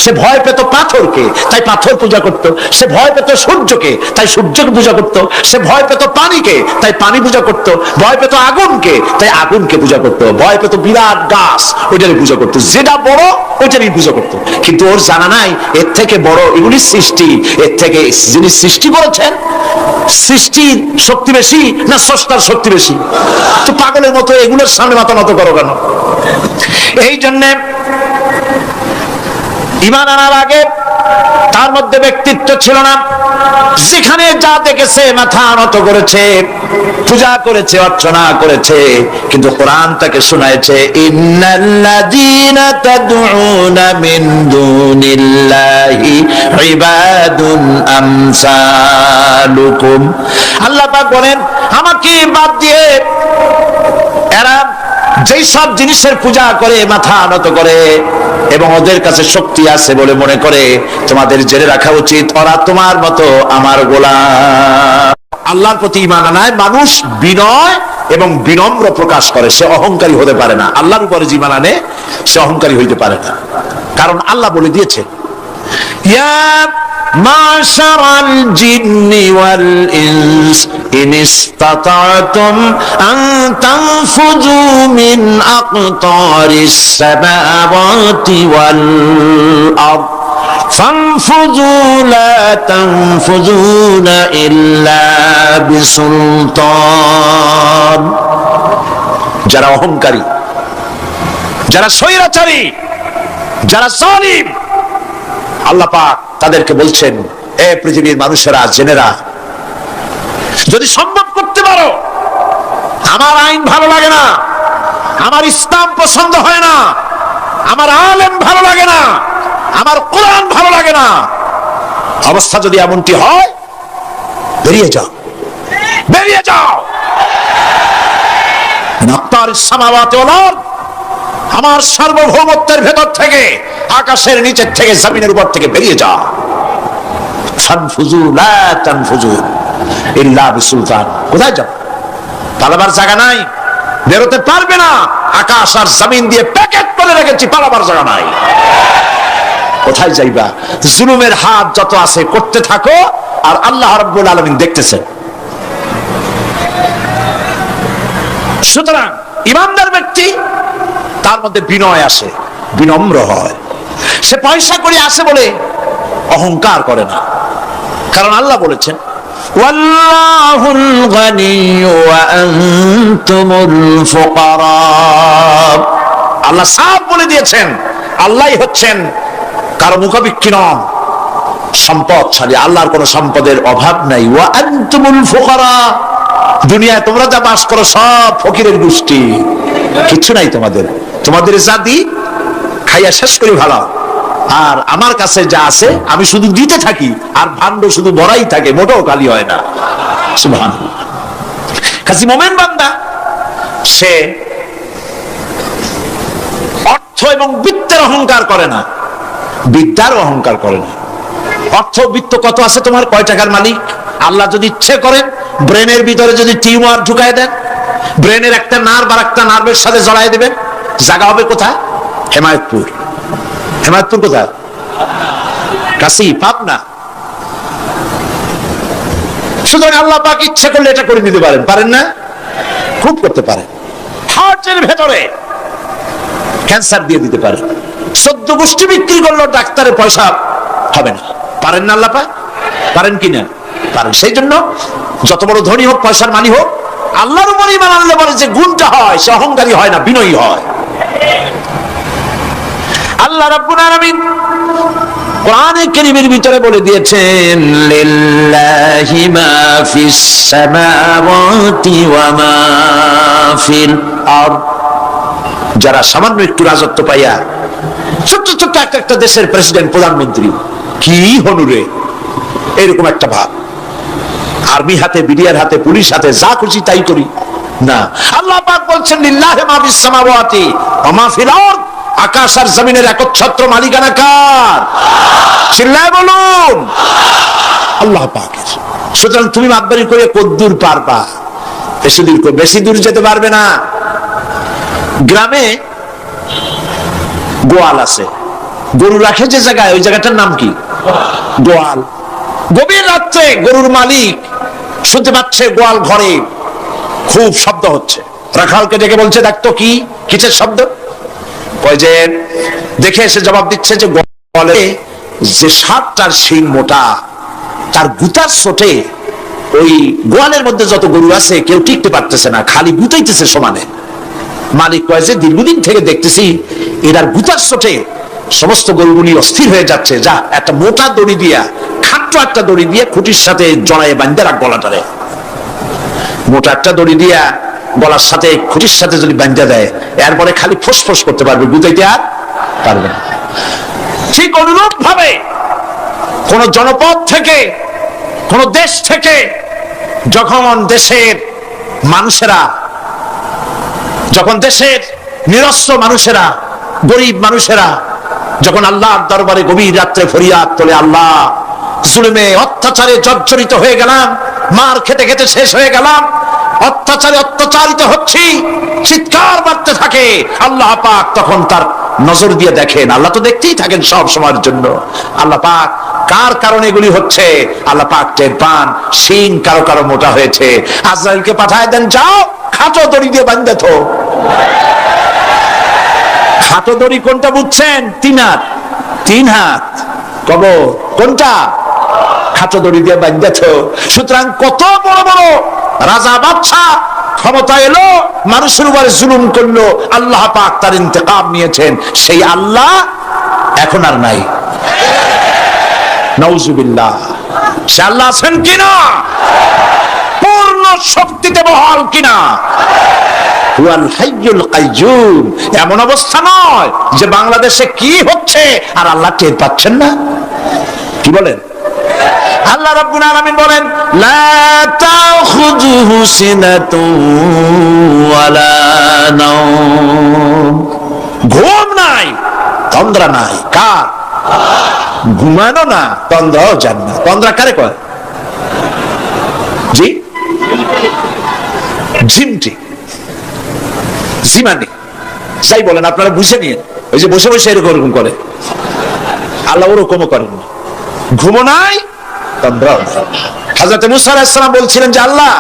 সে ভয় পেত পাথরকে, তাই পাথর পূজা করত। সে ভয় পেত সূর্যকে, তাই সূর্যকে পূজা করত। সে ভয় পেত পানিকে, তাই পানি পূজা করত। ভয় পেত আগুনকে, তাই আগুনকে পূজা করত। ভয় পেত বিরাট গাছ, ওইটারই পূজা করত। যেটা বড় ওইটারই পূজা করত। কিন্তু ওর জানা নাই এর থেকে বড় এগুলি সৃষ্টি, এর থেকে যিনি সৃষ্টি করেছেন, সৃষ্টির শক্তি বেশি না স্রষ্টার শক্তি বেশি? তো পাগলের মতো এগুলোর সামনে মাথা নত করো কেন? এই জন্যে ঈমান আনার আগে তার মধ্যে ব্যক্তিত্ব ছিল না। যেখানে যা দেখেছে মাথা নত করেছে, পূজা করেছে, অর্চনা করেছে। কিন্তু কোরআন তাকে শোনায়েছে, ইন্নাল্লাযীনা তাদউনা মিন দুনিল্লাহি ইবাদুন আমসালুকুম। আল্লাহ পাক বলেন, আমাকে বাদ দিয়ে এরা যেই সব জিনিসের পূজা করে, মাথা নত করে এবং ওদের কাছে শক্তি আছে বলে মনে করে, তোমাদের জেনে রাখা উচিত ওরা তোমার মতো আমার গোলাম। আল্লাহর প্রতি ঈমান আনায় মানুষ বিনয় এবং বিনম্র প্রকাশ করে, সে অহংকারী হতে পারে না। আল্লাহর উপরে ঈমান আনে সে অহংকারী হইতে পারে না, কারণ আল্লাহ বলে দিয়েছেন, ইয়া মাশারাল জিন্নি ওয়াল ইনস ইন ইসতাতা'তুম আন তানফুযু মিন আকতারিস সামাওয়াতি ওয়াল আরদ ফানফুযু লা তানফুযুনা ইল্লা বিসুলতান। যারা অহংকারী, যারা স্বৈরাচারী, যারা জালিম, আল্লাহ পাক তাদেরকে বলছেন, এ পৃথিবীর মানুষেরা জেনেরা, যদি সম্ভব করতে পারো, আমার আইন ভালো লাগে না, আমার ইসলাম পছন্দ হয় না, আমার আলেম ভালো লাগে না, আমার কোরআন ভালো লাগে না, অবস্থা যদি এমনটি হয় বেরিয়ে যাও, বেরিয়ে যাও। আমার সার্বভৌমত্বের ভেতর থেকে, আকাশের নিচের থেকে, জমিনের উপর থেকে বেরিয়ে যাও। ফানফুজু লা তানফুজু ইল্লা বিসুলতান। কোথায় যাও? পালাবার জায়গা নাই, বেরোতে পারবে না। আকাশ আর জমিন দিয়ে প্যাকেট করে রেখেছি, পালাবার জায়গা নাই। কোথায় যাইবা? জুলুমের হাত যত আছে করতে থাকো, আর আল্লাহ রাব্বুল আলামিন দেখতেছেন। সুতরাং ইমানদার ব্যক্তি, তার মধ্যে বিনয় আসে, বিনম্র হয়। সে পয়সা করে আসে বলে অহংকার করে না, কারণ আল্লাহ বলেছেন ওয়াল্লাহুল গানিয়্যু ওয়া আনতুমুল ফুকারা। আল্লাহ সাফ বলে দিয়েছেন আল্লাহই হচ্ছেন কারো মুখাপেক্ষী নন, সম্পদশালী। আল্লাহর কোনো সম্পদের অভাব নাই। ওয়া আনতুমুল ফুকারা, দুনিয়ায় তোমরা যা বাস করো সব ফকিরের গোষ্ঠী, কিছু নাই তোমাদের। তোমাদের যা দিই খাইয়া শেষ করি ভালো, আর আমার কাছে যা আছে আমি শুধু দিতে থাকি, আর ভাণ্ড শুধু ভরাই থাকে, মোটেও খালি হয় না। সুবহানাল্লাহ। কাজী মোমেন বান্দা সে অর্থ এবং বিত্তের অহংকার করে না, বিদ্যার অহংকার করে না। অর্থ বিত্ত কত আছে তোমার, কয় টাকার মালিক? আল্লাহ যদি ইচ্ছে করেন ব্রেনের ভিতরে যদি টিউমার ঢুকায় দেন, ব্রেনের একটা নার্ভ আর একটা নার্ভের সাথে জড়াই দেবেন, জায়গা হবে কোথায়? হেমায়তপুর। হেমায়তপুর কোথায়? কাশি, পাবনা। সুতরাং আল্লাহ পাক ইচ্ছে করলে এটা করে দিতে পারেন, পারেন না? খুব করতে পারেন। হার্টের ভেতরে ক্যান্সার দিয়ে দিতে পারেন, 14 গোষ্ঠী বিক্রি করলো ডাক্তারের পয়সা হবে না, পারেন না? আল্লাহ পাক পারেন কিনা? পারেন। সেই জন্য যত বড় ধনী হোক, পয়সার মালিক হোক, আল্লাহর উপর ঈমান আনলে পরে যে গুণটা হয়, সে অহংকারী হয় না, বিনয়ী হয়। আল্লাহ রাব্বুল আলামিন কোরআনে কারীমের ভিতরে বলে দিয়েছেন লিল্লাহি মা ফিস সামাওয়াতি ওয়া মা ফিল আরদ। যারা সামান্য একটু রাজত্ব পাইয়া, ছোট্ট ছোট্ট একটা দেশের প্রেসিডেন্ট, প্রধানমন্ত্রী, কি হনুরে, এরকম একটা ভাব। আর্মি হাতে, বিডিআর হাতে, পুলিশ হাতে, যা খুশি তাই করি না। আল্লাহ পাক বলছেন লিল্লাহি মা ফিস সামাওয়াতি ওয়া মা ফিল আরদ। আকাশ আর জমিনের একচ্ছত্র মালিকানা কার? চিল্লায় বলুন আল্লাহ পাকের। সুতরাং তুমি মাতবাড়ি করে কদ্দূর পারবা? বেশি দূর যেতে পারবে না। গ্রামে গোয়াল আছে, গরু রাখে যে জায়গায়, ওই জায়গাটার নাম কি? গোয়াল। গভীর রাত্রে গরুর মালিক শুনতে পাচ্ছে গোয়াল ঘরে খুব শব্দ হচ্ছে। রাখালকে ডেকে বলছে, দেখতো কি কিসের শব্দ? ওই যে দেখে এসে জবাব দিচ্ছে যে গোয়ালে যে সাপটার শিং মোটা, তার গুতার চোটে ওই গোয়ালের মধ্যে যত গরু আছে কেউ টিকতে পারতেছে না, খালি গুতাইতেছে সমানে। মালিক কয় যে দীর্ঘদিন থেকে দেখতেছি এরার গুতার চোটে সমস্ত গরুগুলি অস্থির হয়ে যাচ্ছে, যা একটা মোটা দড়ি দিয়া, খাট্ট একটা দড়ি দিয়ে খুঁটির সাথে জড়ায় বাঁধতে রাখ গলাটারে। মোটা একটা দড়ি দিয়া গলার সাথে, খুঁটির সাথে যদি বাঁধতে দেয়, এরপরে খালি ফোঁস করতে পারবে, গুতাইতে আর পারবে না। ঠিক অনুরূপ ভাবে কোন জনপদ থেকে, কোন দেশ থেকে যখন দেশের মানুষেরা, যখন দেশের নিরস্ত্র মানুষেরা, গরিব মানুষেরা যখন আল্লাহর দরবারে গভীর রাত্রে ফরিয়াদ তোলে, আল্লাহ জুলুমে অত্যাচারে জর্জরিত হয়ে গেলাম, মার খেতে খেতে শেষ হয়ে গেলাম, অত্যাচারে অত্যাচারিত হচ্ছি, চিৎকার মারতে থাকে, আল্লাহ পাক তখন তার নজর দিয়ে দেখেন। আল্লাহ তো দেখতেই থাকেন সব সময়ের জন্য। আল্লাহ পাক কার কারণে এগুলি হচ্ছে আল্লাহ পাক টের পান। শিং কারো কারো মোটা হয়েছে, আজরাইলকে পাঠায় দেন, যাও খাটো দড়ি দিয়ে বাঁধতে থো। খাটো দড়ি কোনটা বুঝছেন? 3 হাত। 3 হাত কবর কোনটা? খাটো দড়ি দিয়ে বাঁধতে থো। সুতরাং কত বড় বড় রাজা বাদশা ক্ষমতা এলো, মানুষের উপরে জুলুম করলো, আল্লাহ পাক তার ইন্তেকাম নিয়েছেন। সেই আল্লাহ এখন আর নাই, নাউজুবিল্লাহ। সে আল্লাহ আছেন কিনা? পূর্ণ শক্তিতে বহাল কিনা? হুয়াল হাইয়ুল কাইয়ুম। এমন অবস্থা নয় যে বাংলাদেশে কি হচ্ছে আর আল্লাহ টের পাচ্ছেন না। কি বলেন? আল্লাহ রাব্বুল আলামিন বলেন লা তাখুযুহু সিনাতুন ওয়ালা নাওম। ঘুম নাই, তন্দ্রা নাই। কার? ঘুমানো না, তন্দ্রাও যান না। তন্দ্রা কারে কয়? জি, ঝিমটি, জিমানি, যাই বলেন আপনারা বুঝে নিন। ওই যে বসে বসে এরকম করে, আল্লাহ ওরকমও করেন না। ঘুমো নাই, তন্দ্রাও নাই। হযরত মুসা আলাইহিস সালাম বলছিলেন যে আল্লাহ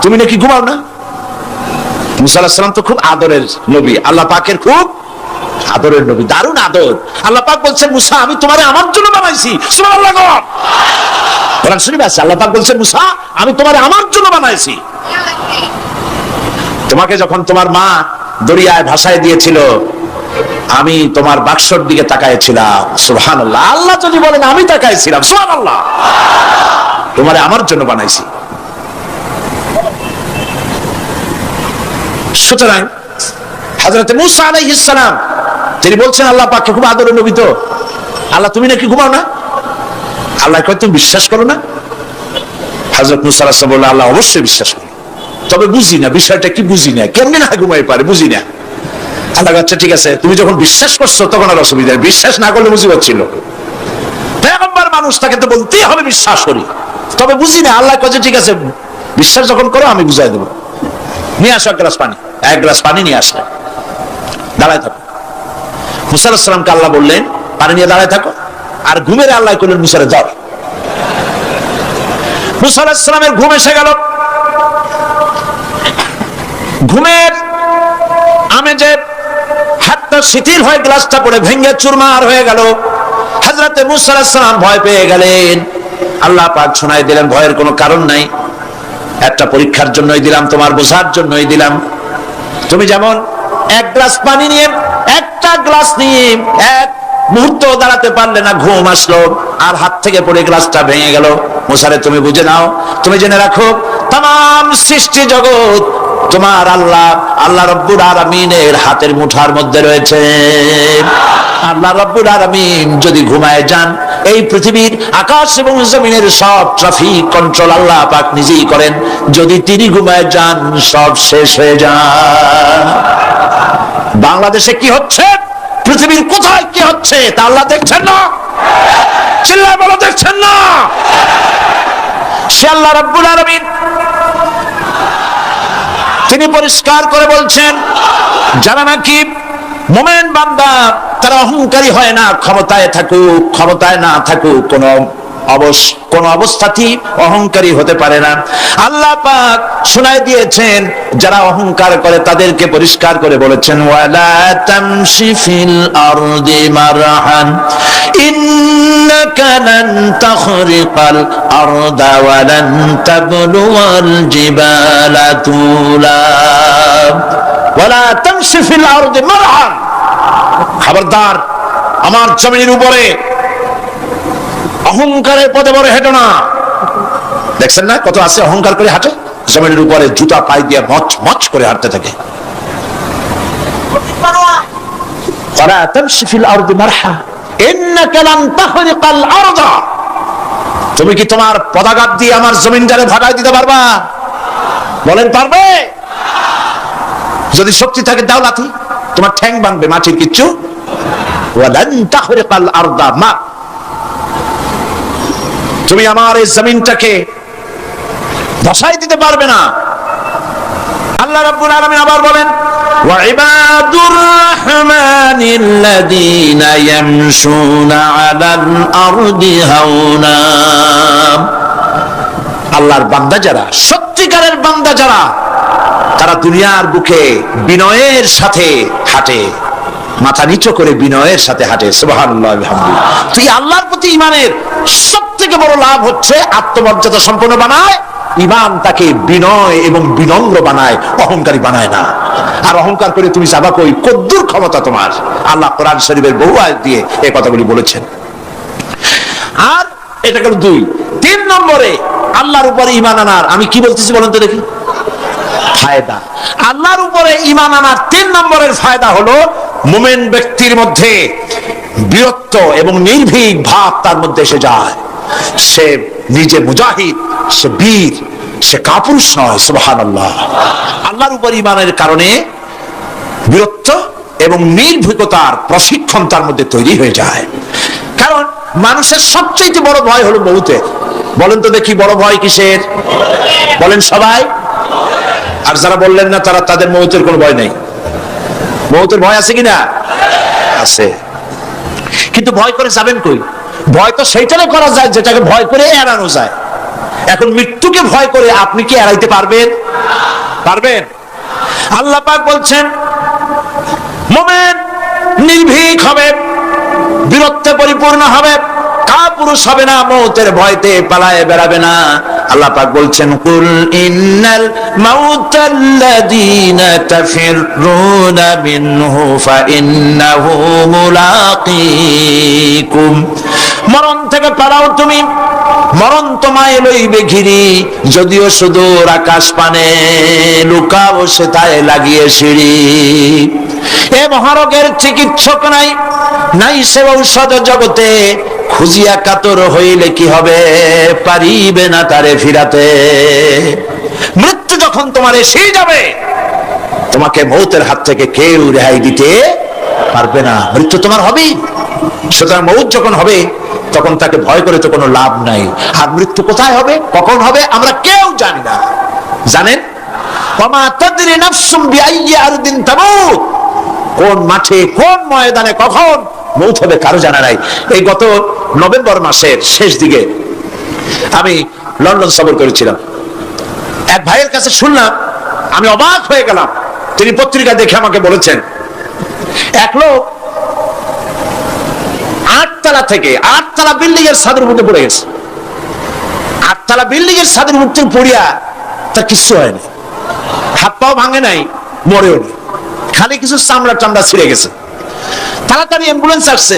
তুমি নাকি ঘুমাও না। মুসা আলাইহিস সালাম তো খুব আদরের নবী, আল্লাহ পাকের খুব আদরের নবী, দারুণ আদর। আল্লাহ পাক বলছেন মুসা আমি তোমারে আমার জন্য বানাইছি। সুবহানাল্লাহ। কোরআন শরীফে আছে আল্লাহ পাক বলছেন মুসা আমি তোমারে আমার জন্য বানাইছি। তোমাকে যখন তোমার মা দরিয়ায় ভাসায় দিয়েছিল আমি তোমার বাক্সর দিকে তাকাইছিলাম। সুবহানাল্লাহ। আল্লাহ যদি বলেন আমি তাকাইছিলাম, সুবহানাল্লাহ। তোমারে আমার জন্য বানাইছি। সুতরাং হযরত মুসা আলাইহিস সালাম তিনি বলছেন আল্লাহ পাককে খুব আদরের নবী তো, আল্লাহ তুমি নাকি ঘুমাও না। আল্লাহ কয় তুমি বিশ্বাস করো না। হযরত মুসা আলাইহিস সালাম বললেন আল্লাহ অবশ্যই বিশ্বাস করি, তবে বুঝি না বিষয়টা কি, বুঝি না কেমনে না ঘুমাই পারে, বুঝি না। আল্লাহ আচ্ছা ঠিক আছে, তুমি যখন বিশ্বাস করছো তখন আর অসুবিধা, বিশ্বাস না করলে মুসিবত ছিল। পয়গম্বর মানুষ তাকে তো বলতেই হবে বিশ্বাস করি, তবে বুঝি না। আল্লাহ কয় ঠিক আছে বিশ্বাস যখন করো আমি বুঝাই দেবো। নিয়ে আসো এক গ্লাস পানি। এক গ্লাস পানি নিয়ে আসলে দাঁড়ায় থাকো। মুসা আলাইহিস সালামকে আল্লাহ বললেন পানি নিয়ে দাঁড়ায় থাকো, আর ঘুমের আল্লাহ করলেন মুসারে ধর। মুসা আলাইহিস সালামের ঘুম এসে গেল। ঘুমের আমেজে হাতটা শিথিল হয়ে গ্লাসটা পড়ে ভেঙে চুরমার হয়ে গেল। হযরত মুসা আলাইহিস সালাম ভয় পেয়ে গেলেন। আল্লাহ পাক শোনাই দিলেন ভয়ের কোনো কারণ নাই, একটা পরীক্ষার জন্যই দিলাম, তোমার বোঝার জন্যই দিলাম। তুমি যেমন এক গ্লাস পানি নিয়ে, একটা গ্লাস নিয়ে এক মুহূর্ত দাঁড়াতে পারলে না, ঘুম আসলো আর হাত থেকে পড়ে গ্লাসটা ভেঙে গেল। মুসারে তুমি বুঝে নাও, তুমি জেনে রাখো তাম সৃষ্টি জগৎ তোমার আল্লাহ আল্লাহ রব্বুল আলামিনের হাতের মুঠার মধ্যে রয়েছে। আল্লাহ রব্বুল আলামিন যদি ঘুমায় যান, এই পৃথিবীর আকাশ এবং জমিনের সব ট্রাফিক কন্ট্রোল আল্লাহ পাক নিজেই করেন। যদি তিনি ঘুমায় যান সব শেষ হয়ে যায়। বাংলাদেশে কি হচ্ছে, পৃথিবীর কোথায় কি হচ্ছে তা আল্লাহ দেখছেন না? চিল্লায় বলো দেখছেন না? সে আল্লাহ রাব্বুল আলামিন তিনি পরিষ্কার করে বলছেন যারা নাকি মুমিন বান্দা তারা অহংকারী হয় না, ক্ষমতায় থাকুক ক্ষমতায় না থাকুক কোন অবস্থাতেই অহংকারী হতে পারে না। আল্লাহ পাক শোনায় দিয়েছেন যারা অহংকার করে তাদেরকে পরিষ্কার করে বলেছেন ওয়ালা তামশি ফিল আরদি মারহান ইন্নাকা লান তাখরিকাল আরদা ওয়া লান তাবলুগাল জিবালা তুলা ওয়ালা তামশি ফিল আরদি মারহান। খবরদার আমার জমিনের উপরে অহংকারের পদে বড় হেঁটো না। দেখছেন না কত আছে অহংকার করে হাঁটে, জমিনের উপরে জুতা পায়ে দিয়ে মচ মচ করে হাঁটতে থাকে। তুমি কি তোমার পদাঘাত দিয়ে আমার জমিনটারে ভাগায় দিতে পারবা? বলেন পারবে? যদি শক্তি থাকে দাও লাথি, তোমার ঠ্যাং ভাঙবে, মাটির কিচ্ছু। তুমি আমার এই জমিনটাকে ধসাই দিতে পারবে না। আল্লাহ রাব্বুল আলামিন আবার বলেন ওয়া ইবাদুর রাহমানিল্লাযীনা ইয়ামশুনা আলাল আরদি হাওনা। আল্লাহর বান্দা যারা, সত্যিকারের বান্দা যারা, তারা দুনিয়ার বুকে বিনয়ের সাথে হাঁটে, মাথা নিচু করে বিনয়ের সাথে হাঁটে। সুবহানাল্লাহ আলহামদুলিল্লাহ। তুই আল্লাহর প্রতি ঈমানের সবথেকে বড় লাভ হচ্ছে আত্মমর্যাদা সম্পন্ন বানায়। ঈমান তাকে বিনয় এবং বিনম্র বানায়, অহংকারী বানায় না। আর অহংকার করে তুমি যাবা কই? কদ্দুর ক্ষমতা তোমার? আল্লাহ কোরআন শরীফের বহু আয়াত দিয়ে এই কথাগুলি বলেছেন। আর এটা গেল 2। 3 নম্বরে আল্লাহর উপরে ঈমান আনার, আমি কি বলতেছি বলেন তো দেখি। ফায়দা। আল্লাহর উপরে ঈমান আনার 3 নম্বরের ফায়দা হলো মুমিন ব্যক্তির মধ্যে বীরত্ব এবং নির্ভীক ভাব তার মধ্যে এসে যায়। সে নিজে মুজাহিদ, সে বীর, সে কাপুরুষ নয়। সুবহানাল্লাহ। আল্লাহর উপর ঈমানের কারণে বীরত্ব এবং নির্ভীকতার প্রশিক্ষণ তার মধ্যে তৈরি হয়ে যায়। কারণ মানুষের সবচেয়ে বড় ভয় হলো মৌতের। বলেন তো দেখি, বড় ভয় কিসের? বলেন সবাই। আর যারা বললেন না তারা, তাদের মৌতের কোনো ভয় নেই। মৌতের ভয় আছে কিনা? আছে। কিন্তু ভয় করে যাবেন কই? ভয় তো সেইটারে করা যায় যেটাকে ভয় করে এড়ানো যায়। এখন মৃত্যুকে ভয় করে আপনি কি এড়াইতে পারবেন? পারবেন? আল্লাহ পাক বলছেন মুমিন নির্ভীক হবে, বীরত্বে পরিপূর্ণ হবে, কাপুরুষ হবে না, মৌতের ভয়তে পালায়ে বেড়াবে না। আল্লাহ পাক বলছেন কুল ইন্নাল মাউতাল্লাযীনা তাফিররুনা মিনহু ফাইন্নাহু মুলাকীকুম। মরণ থেকে পালাও তুমি, মরণ তোমায় লইবে ঘিরি, যদিও সুদূর আকাশ পানে, লুকাও সেথায় লাগিয়ে সিঁড়ি। এ মহারোগের চিকিৎসক নাই, নাই সে ঔষধ জগতে, খুঁজিয়া কাতর হইলে কি হবে, পারিবে না তারে ফিরাতে। মৃত্যু যখন তোমার এসে যাবে, তোমাকে মৌতের হাত থেকে কেউ রেহাই দিতে পারবে না। মৃত্যু তোমার হবেই। সুতরাং মৌত যখন হবে তখন তাকে ভয় করে তো কোনো লাভ নাই। আর মৃত্যু কোথায় হবে, কখন হবে, আমরা কেউ জানি না। জানেন? ওমা তাদরি নাফসুম বিআইয়ি আরদিন তামুত। কোন মাঠে, কোন ময়দানে কখন মৌত হবে কারো জানা নাই। এই গত নভেম্বর মাসের শেষ দিকে আমি লন্ডন সফর করেছিলাম। এক ভাইয়ের কাছে শুনলাম, আমি অবাক হয়ে গেলাম। তিনি পত্রিকা দেখে আমাকে বলেছেন এক লোক 8 থেকে 8 বিল্ডিং এর ছাদের মধ্যে পড়ে গেছে। 8 বিল্ডিং এর ছাদের মধ্যে পড়িয়া তার কিছু হয়নি, হাত পাও ভাঙে নাই, মরেও নি, খালি কিছু চামড়া টামড়া ছিঁড়ে গেছে। তাড়াতাড়ি অ্যাম্বুলেন্স আসছে,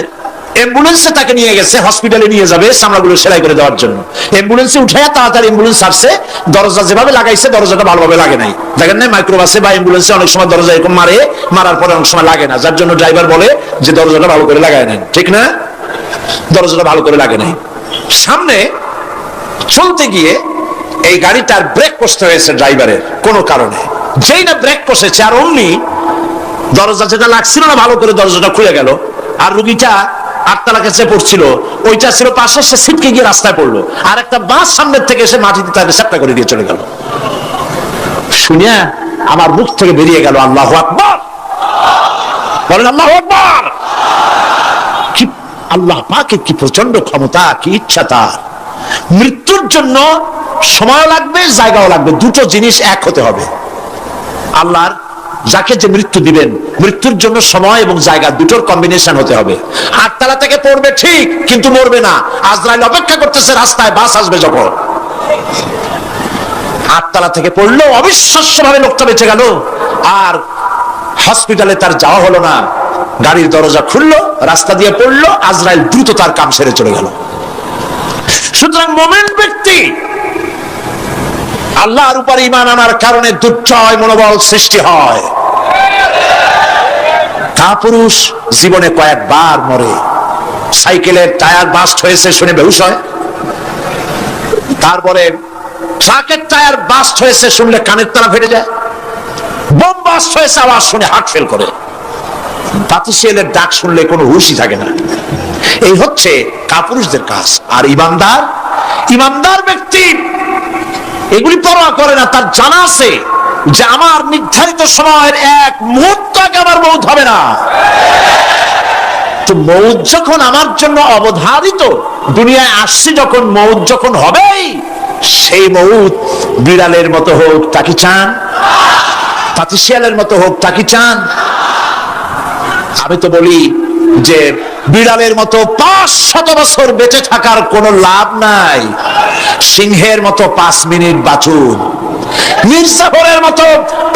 অ্যাম্বুলেন্সে তাকে নিয়ে গেছে, হসপিটালে নিয়ে যাবে চামড়াগুলো সেলাই করে দেওয়ার জন্য। অ্যাম্বুলেন্সে উঠাইয়া তাড়াতাড়ি অ্যাম্বুলেন্স আসছে। দরজা যেভাবে লাগাইছে দরজাটা ভালোভাবে লাগে নাই। দেখেন না মাইক্রোবাসে বা অ্যাম্বুলেন্সে অনেক সময় দরজা এরকম মারে, মারার পরে অনেক সময় লাগে না, যার জন্য ড্রাইভার বলে যে দরজাটা ভালো করে লাগায় নেন, ঠিক না? দরজাটা ভালো করে লাগে নাই। সামনে চলতে গিয়ে এই গাড়িটার ব্রেক কষতে হয়েছে ড্রাইভারের কোনো কারণে। যেই না ব্রেক কষেছে আর অমনি দরজা যেটা লাগছিল না ভালো করে, দরজাটা খুলে গেল। আর রুগীটা 8 তলা কাছে পড়ছিল, ওইটা ছিল পাশে, সে ছিটকে গিয়ে রাস্তায় পড়লো। আর একটা বাস সামনের থেকে এসে মাটিতে তাকে চ্যাপ্টা করে দিয়ে চলে গেল। শুনিয়া আমার মুখ থেকে বেরিয়ে গেল আল্লাহু আকবার। বলেন আল্লাহু আকবার। কি আল্লাহ পাকের কি প্রচন্ড ক্ষমতা, কি ইচ্ছা তার। মৃত্যুর জন্য সময় লাগবে, জায়গাও লাগবে, দুটো জিনিস এক হতে হবে। আল্লাহর যাকে যে মৃত্যু দিবেন, মৃত্যুর জন্য সময় এবং জায়গা দুটোর কম্বিনেশন হতে হবে। 8 তলা থেকে পড়বে ঠিক, কিন্তু মরবে না। আজরাইল অপেক্ষা করতেছে রাস্তায়, বাস আসবে যখন। 8 তলা থেকে পড়লো, অবিশ্বাস্যভাবে লোকটা বেঁচে গেল। আর হসপিটালে তার যাওয়া হলো না, গাড়ির দরজা খুললো, রাস্তা দিয়ে পড়লো, আজরাইল দ্রুত তার কাম সেরে চলে গেল। সুতরাং মুমিন ব্যক্তি আল্লাহর উপর ঈমান আনার কারণে দুর্জয় মনোবল সৃষ্টি হয়। কাপুরুষ জীবনে কয়েকবার মরে। সাইকেলের টায়ার বাস্ট হয়েছে শুনে বেহুশ হয়, তারপরে ট্রাকের টায়ার বাস্ট হয়েছে শুনলে কানের তারা ফেটে যায়, বোম বাস্ট হয়েছে আওয়াজ শুনে হার্ট ফেল করে, পাতিশিয়ালের ডাক শুনলে কোনো হুঁশই থাকে না। এই হচ্ছে কাপুরুষদের কাজ। আর ইমানদার ব্যক্তি এগুলি পরোয়া করে না। তার জানা আছে যে আমার নির্ধারিত সময়ের 1 মুহূর্ত আগে আমার মৌত হবে না। তো মৌত যখন আমার জন্য অবধারিত, দুনিয়ায় আসছি যখন, মৌত যখন হবেই, সেই মৌত বিড়ালের মতো হোক তা কি চান? পাতিশিয়ালের মতো হোক তা কি চান? আমি তো বলি যে বিড়ালের মতো 500 বছর বেঁচে থাকার কোনো লাভ নাই। সিংহের মতো 5 মিনিট বাঁচুন। মির্জাফরের মতো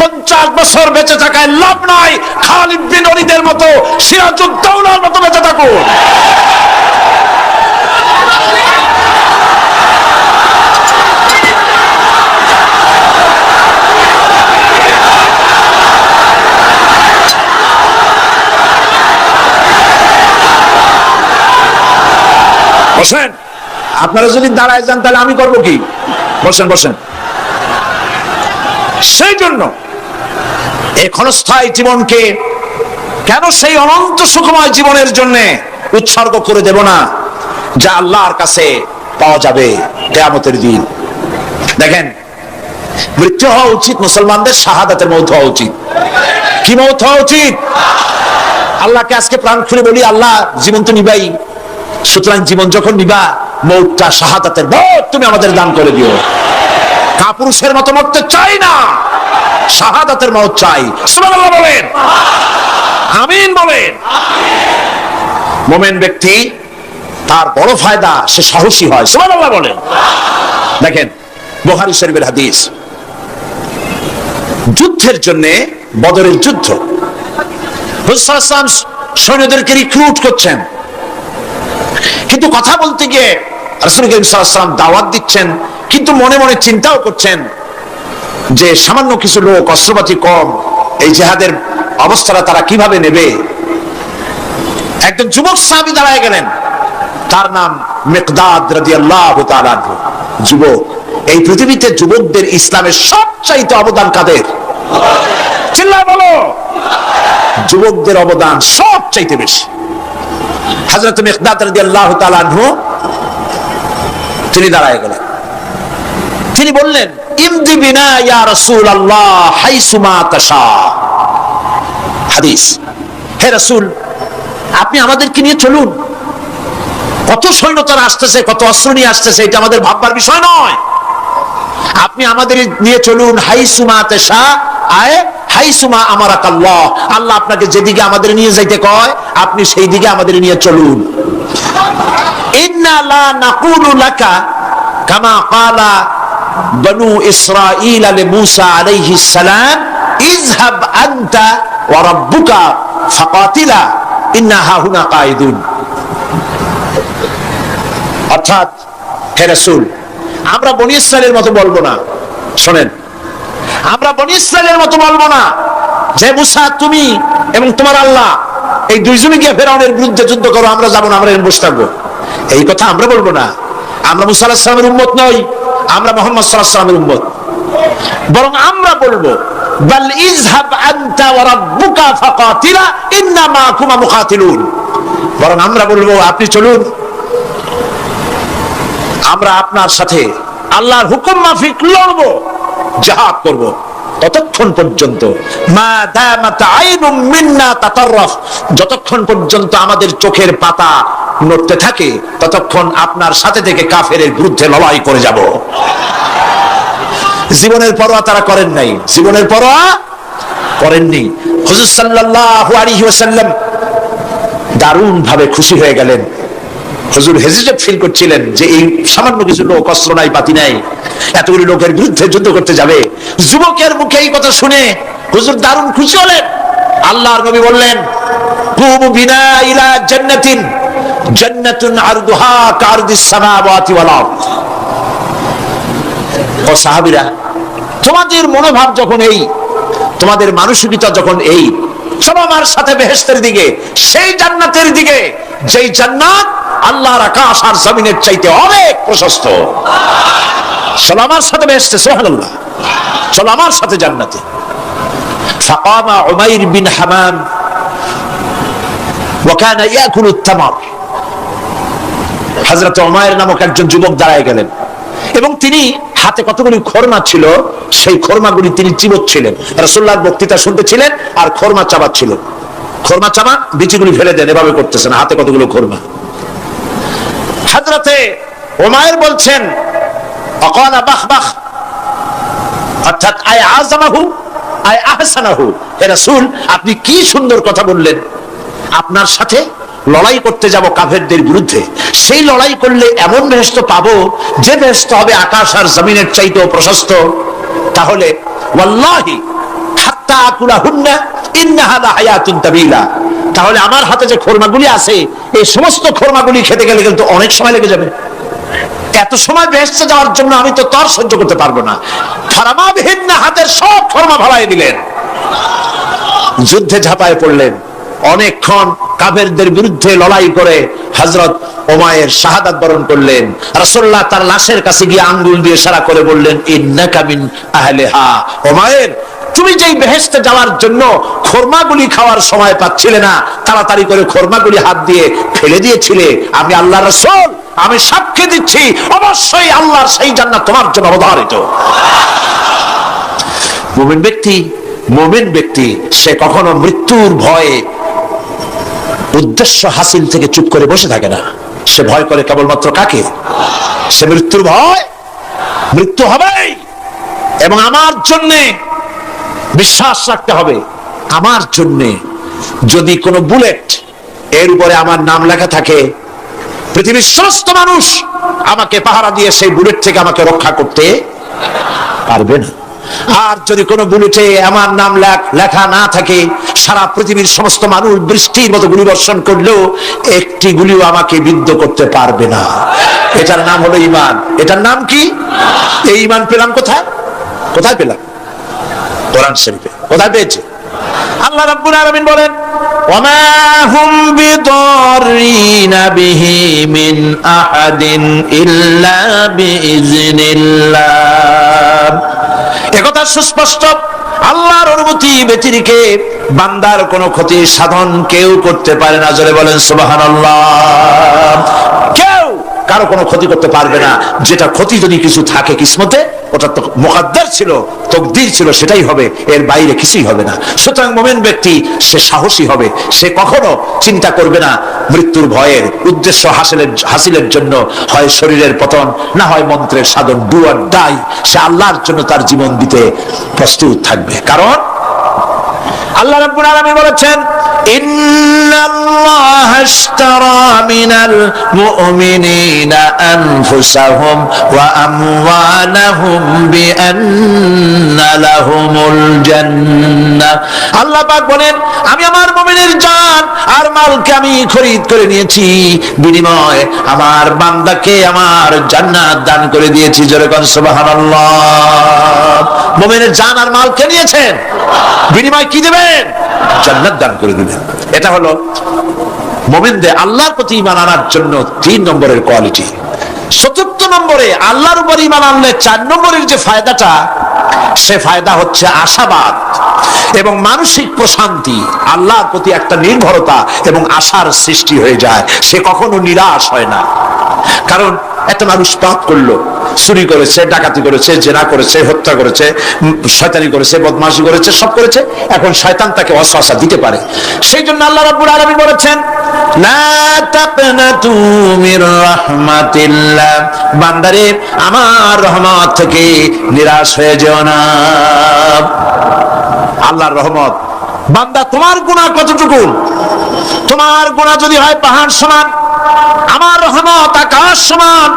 50 বছর বেঁচে থাকায় লাভ নাই। খালিদ বিন ওলীদের মতো, সিরাজউদ্দৌলার মতো বেঁচে থাকুন। বসেন। আপনারা যদি দাঁড়ায় যান তাহলে আমি করবো কি? বসেন বসেন। সেই জন্য এই ক্ষণস্থায়ী জীবনকে কেন সেই অনন্ত সুখময় জীবনের জন্য উৎসর্গ করে দেব না, যা আল্লাহর কাছে পাওয়া যাবে কিয়ামতের দিন। দেখেন, মৃত্যু হওয়া উচিত মুসলমানদের শাহাদাতের মৌত হওয়া উচিত। কি মৌত হওয়া উচিত? আল্লাহকে আজকে প্রাণ খুলে বলি, আল্লাহ জীবন তো নিবাই, সুতরাং জীবন যখন নিবা, মৌতটা শাহাদাতের মৌত তুমি আমাদের দান করে দিও। কাপুরুষের মতো মরতে চাই না, শাহাদাতের মৌত চাই। সুবহানাল্লাহ বলেন, আমিন বলেন। মুমিন ব্যক্তি তার বড় ফায়দা, সে সাহসী হয়। সুবহানাল্লাহ বলেন। দেখেন, বুখারী শরীফের হাদিস, যুদ্ধের জন্য, বদরের যুদ্ধ, রাসূল সাল্লাল্লাহু আলাইহি ওয়াসাল্লাম সৈন্যদেরকে রিক্রুট করছেন, কিন্তু কথা বলতে গিয়ে রাসূল করিম সাল্লাল্লাহু আলাইহি ওয়াসাল্লাম দাওয়াত দিচ্ছেন, কিন্তু মনে মনে চিন্তাও করছেন যে সামান্য কিছু লোক, অস্ত্রপাতি কম, এই জিহাদের অবস্থাটা তারা কিভাবে নেবে। একজন যুবক সাহাবী দাঁড়ায় গেলেন, তার নাম মিকদাদ রাদিয়াল্লাহু তাআলা আনহু। যুবক, এই পৃথিবীতে যুবকদের ইসলামের সবচাইতে অবদান কাদের? চিল্লায় বলো। যুবকদের অবদান সবচাইতে বেশি। হযরত মিকদাদ রাদিয়াল্লাহু তাআলা আনহু তিনি দাঁড়ায় গেলেন, তিনি বললেন, ইমদি বিনা ইয়া রাসূলুল্লাহ হাইসুমা তাশা। হাদিস, হে রাসূল, আপনি আমাদেরকে নিয়ে চলুন। কত সৈন্য তারা আসতেছে, কত অস্ত্র নিয়ে আসতেছে, এটা আমাদের ভাববার বিষয় নয়। আপনি আমাদের নিয়ে চলুন, হাইসুমা তাশা, আয় হাইসুমা আমারাকাল্লাহ, আল্লাহ আপনাকে যেদিকে আমাদের নিয়ে যাইতে কয় আপনি সেই দিকে আমাদের নিয়ে চলুন। ইন্না লা নাকুলু লাকা কামা ক্বালা বনু ইসরাঈল লিমূসা আলাইহিস সালাম, ইযহাব আনতা ওয়া রাব্বুকা ফাকাতিলা ইন্না হাহুনা কাঈদুন। অর্থাৎ, হে রাসূল, আমরা বনী ইসরাইলের মতো বলবো না। শুনেন, আমরা বনী ইসরাইলের মতো বলবো না যে মুসা তুমি এবং তোমার আল্লাহ এই দুইজনে গিয়ে ফেরাউনের বিরুদ্ধে যুদ্ধ করো, আমরা যাবো না, আমরা এখানে বসে থাকবো। এই কথা আমরা বলবো না। আমরা মুসা আলাইহিস সালামের উম্মত নই, আমরা মুহাম্মদ সাল্লাল্লাহু আলাইহি ওয়াসাল্লামের উম্মত। বরং আমরা বলবো, বাল ইযহাব আনতা ওয়া রাব্বুকা ফাকাতিলা ইন্না মাকুমা মুকাতিলুন। বরং আমরা বলবো, আপনি চলুন, আমরা আপনার সাথে আল্লাহর হুকুম মাফিক লড়বো, জিহাদ করব। ততক্ষণ পর্যন্ত মা দামাত আইনুম মিন্না তাতাররাফ, যতক্ষণ পর্যন্ত আমাদের চোখের পাতা নড়তে থাকে ততক্ষণ আপনার সাথে থেকে কাফেরের বিরুদ্ধে লড়াই করে যাব। জীবনের পরোয়া তারা করেন নাই, জীবনের পরোয়া করেননি। হুজুর সাল্লাল্লাহু আলাইহি ওয়াসাল্লাম দারুণ ভাবে খুশি হয়ে গেলেন। হুজুর হেজিটেট ফিল করছিলেন যে এই সামান্য কিছু লোক, অস্ত্র নাই, পাতি নাই, এতগুলি লোকের বিরুদ্ধে যুদ্ধ করতে যাবে। যুবকের মুখে এই কথা শুনে হুজুর দারুণ খুশি হলেন। আল্লাহর নবী বললেন, কুমু বিনা ইলা জান্নাতিন, জান্নাতুন আরদুহা কারদিস সামাওয়াতি ওয়াল আরদ। ও সাহাবীরা, তোমাদের মনোভাব যখন এই, তোমাদের মানসিকতা যখন এই, চলো আমার সাথে বেহেশতের দিকে, সেই জান্নাতের দিকে যেই জান্নাত আল্লাহর আকাশ আর জমিনের চাইতে অনেক প্রশস্ত। চলো আমার সাথে বেহেশতে, সুবহানাল্লাহ, চলো আমার সাথে জান্নাতে। ফাকামা উমাইর বিন হামাম ওয়া কানা ইয়াকুলু তামার। হযরত উমাইর নামক একজন যুবক দাঁড়ায় গেলেন এবং তিনি হাতে কতগুলি খরমা ছিল, সেই খরমাগুলি তিনি চিবোচ্ছিলেন। রাসূলুল্লাহর বক্তৃতা শুনতেছিলেন আর খরমা চাবাচ্ছিলেন। খরমা চাবান, বিচিগুলি ফেলে দেন, এভাবে করতেছেন, হাতে কতগুলো খরমা। হযরতে উমাইর বলছেন, আকালা বাখ বাখ, অর্থাৎ আয় আযমাহু আয় আহসানাহু। হে রাসূল, আপনি কি সুন্দর কথা বললেন। আপনার সাথে লড়াই করতে যাব কাফেরদের বিরুদ্ধে, সেই লড়াই করলে এমন বেহেশত পাবো যে বেহেশত হবে আকাশ আর জমিনের চাইতেও প্রশস্ত। তাহলে ওয়াল্লাহি হাত্তা আকুলাহুন্না ইন্নাহা লাহায়াতুন তাবিলা, তাহলে আমার হাতে যে খরমাগুলি আছে এই সমস্ত খরমাগুলি খেতে গেলে কিন্তু অনেক সময় লেগে যাবে। এত সময় বেহেশতে যাওয়ার জন্য আমি তো তর সহ্য করতে পারবো না। ফারামাবিহিন্না, হাতের সব খরমা ভালাই দিলেন, যুদ্ধে ঝাঁপায় পড়লেন। অনেকক্ষণ কাফেরদের বিরুদ্ধে লড়াই করে হযরত উমাইর শাহাদাত বরণ করলেন। রাসূলুল্লাহ তার লাশের কাছে গিয়ে আঙ্গুল দিয়ে ইশারা করে বললেন, ইন্নাকা মিন আহলিহা। উমাইর, তুমি যেই বেহেশতে যাওয়ার জন্য খোরমাগুলি খাওয়ার সময় পাচ্ছিলে না, তাড়াতাড়ি করে খোরমাগুলি হাত দিয়ে ফেলে দিয়েছিলে, আমি আল্লাহর রাসূল, আমি সাক্ষী দিচ্ছি অবশ্যই আল্লাহর সেই জান্নাত তোমার জন্য অবধারিত। মুমিন ব্যক্তি সে কখনো মৃত্যুর ভয়ে উদ্দেশ্য হাসিল থেকে চুপ করে বসে থাকে না। সে ভয় করে কেবলমাত্র কাকে? সে মৃত্যুর ভয়, মৃত্যু হবেই, এবং আমার জন্য বিশ্বাস রাখতে হবে, আমার জন্য যদি কোনো বুলেট এর উপরে আমার নাম লেখা থাকে, পৃথিবীর সমস্ত মানুষ আমাকে পাহারা দিয়ে সেই বুলেট থেকে আমাকে রক্ষা করতে পারবে না। আর যদি কোনো বুলেটে আমার নাম লেখা না থাকে, সারা পৃথিবীর সমস্ত মানুষ বৃষ্টির মতো গুলি বর্ষণ করলেও একটি গুলিও আমাকে বিদ্ধ করতে পারবে না। এটার নাম হলো ঈমান। এটার নাম কি? এই ঈমান পেলাম কোথায়? কোথায় পেলাম? কোরআন শরীফে। কোথায় পেয়েছে? আল্লাহ রাব্বুল আলামিন বলেন, ওয়ামা হুম বিদাররিনা বিহি মিন আহাদিন ইল্লা বিইজনিল্লাহ। একথা সুস্পষ্ট, আল্লাহর অনুমতি ব্যতিরেকে বান্দার কোনো ক্ষতি সাধন কেউ করতে পারে না। জোরে বলেন সুবহানাল্লাহ। কেউ কারো কোনো ক্ষতি করতে পারবে না। যেটা ক্ষতি যদি কিছু থাকে কিসমতে, ওটা তো মুকদ্দার ছিল, তকদির ছিল, সেটাই হবে, এর বাইরে কিছুই হবে না। সুতরাং মুমিন ব্যক্তি সে সাহসী হবে, সে কখনো চিন্তা করবে না মৃত্যুর ভয়ের। উদ্দেশ্য হাসিলের জন্য হয় শরীরের পতন, না হয় মন্ত্রের সাধন, ডু অর ডাই, সে আল্লাহর জন্য তার জীবন দিতে প্রস্তুত থাকবে। কারণ আল্লাহ রাব্বুল আলামিন বলেছেন, ইন্নাল্লাহা আশতারা মিনাল মুমিনিনা আনফুসাহুম ওয়া আমওয়ালাহুম বিআন্না লাহুমুল জান্নাহ। আল্লাহ পাক বলেন, আমি আমার মুমিনের জান আর মালকে আমি খরিদ করে নিয়েছি, বিনিময়ে আমার বান্দাকে আমার জান্নাত দান করে দিয়েছি। জোরে কোন সুবহানাল্লাহ। মুমিনের জান আর মালকে নিয়েছেন, বিনিময় কি দেবেন? জান্নাত দান করে দিবেন। এটা হলো মুমিনদের আল্লাহর প্রতি ঈমান আনার জন্য 3 নম্বরের কোয়ালিটি। 4 নম্বরে আল্লাহর উপর ঈমান আনলে 4 নম্বরের যে ফায়দাটা, সে ফায়দা হচ্ছে আশাবাদ এবং মানসিক প্রশান্তি। আল্লাহর প্রতি একটা নির্ভরতা এবং আশার সৃষ্টি হয়ে যায়, সে কখনো নিরাশ হয় না। কারণ একটা মানুষ পাপ করলো, চুরি করেছে, ডাকাতি করেছে, জেনা করেছে, হত্যা করেছে, শয়তানি করেছে, বদমাশি করেছে, সব করেছে, এখন শয়তান তাকে ওয়াসওয়াসা দিতে পারে। সেই জন্য আল্লাহ রাব্বুল আলামিন বলেছেন, লা তাকনাতু মির রাহমাতিল্লাহ, বান্দারে আমার রহমত থেকে নিরাশ হয়ে যেও না। আল্লাহর রহমত, বান্দা তোমার গুনাহ কতটুকু? তোমার গুনাহ যদি হয় পাহাড় সমান, আমার রহমত আকাশ সমান।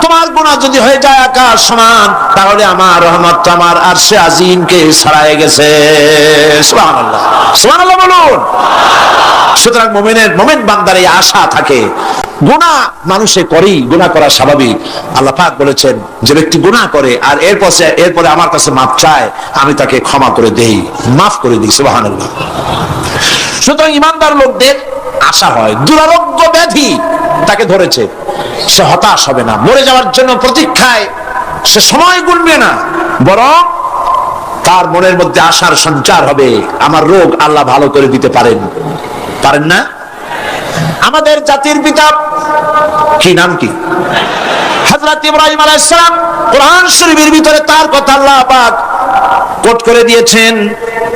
তোমার গুনাহ যদি হয়ে যায় আকাশ সমান, তাহলে আমার রহমত আমার আরশে আজিমকে ছাড়াই গেছে। সুবহানাল্লাহ, সুবহানাল্লাহ বলুন। সুতরাং মুমিন বান্দার এই আশা থাকে। গুনাহ মানুষে করেই, গুনাহ করা স্বাভাবিক। আল্লাহ পাক বলেছেন, যে ব্যক্তি গুনাহ করে আর এরপরে আমার কাছে মাফ চায়, আমি তাকে ক্ষমা করে দেই, মাফ করে দিই। সুবহানাল্লাহ। সুতরাং ঈমানদার লোকদের আশা হয়, দুরারোগ্য ব্যাধি তাকে ধরেছে, সে হতাশ হবে না, মরে যাওয়ার জন্য প্রতীক্ষায় সে সময় গুনবে না, বরং তার মনের মধ্যে আশার সঞ্চার হবে, আমার রোগ আল্লাহ ভালো করে দিতে পারেন না? আমাদের জাতির পিতা কি নাম কি? হযরত ইব্রাহিম আলাইহিস সালাম। কোরআন শরীফের ভিতরে তার কথা আল্লাহ পাক কোট করে দিয়েছেন।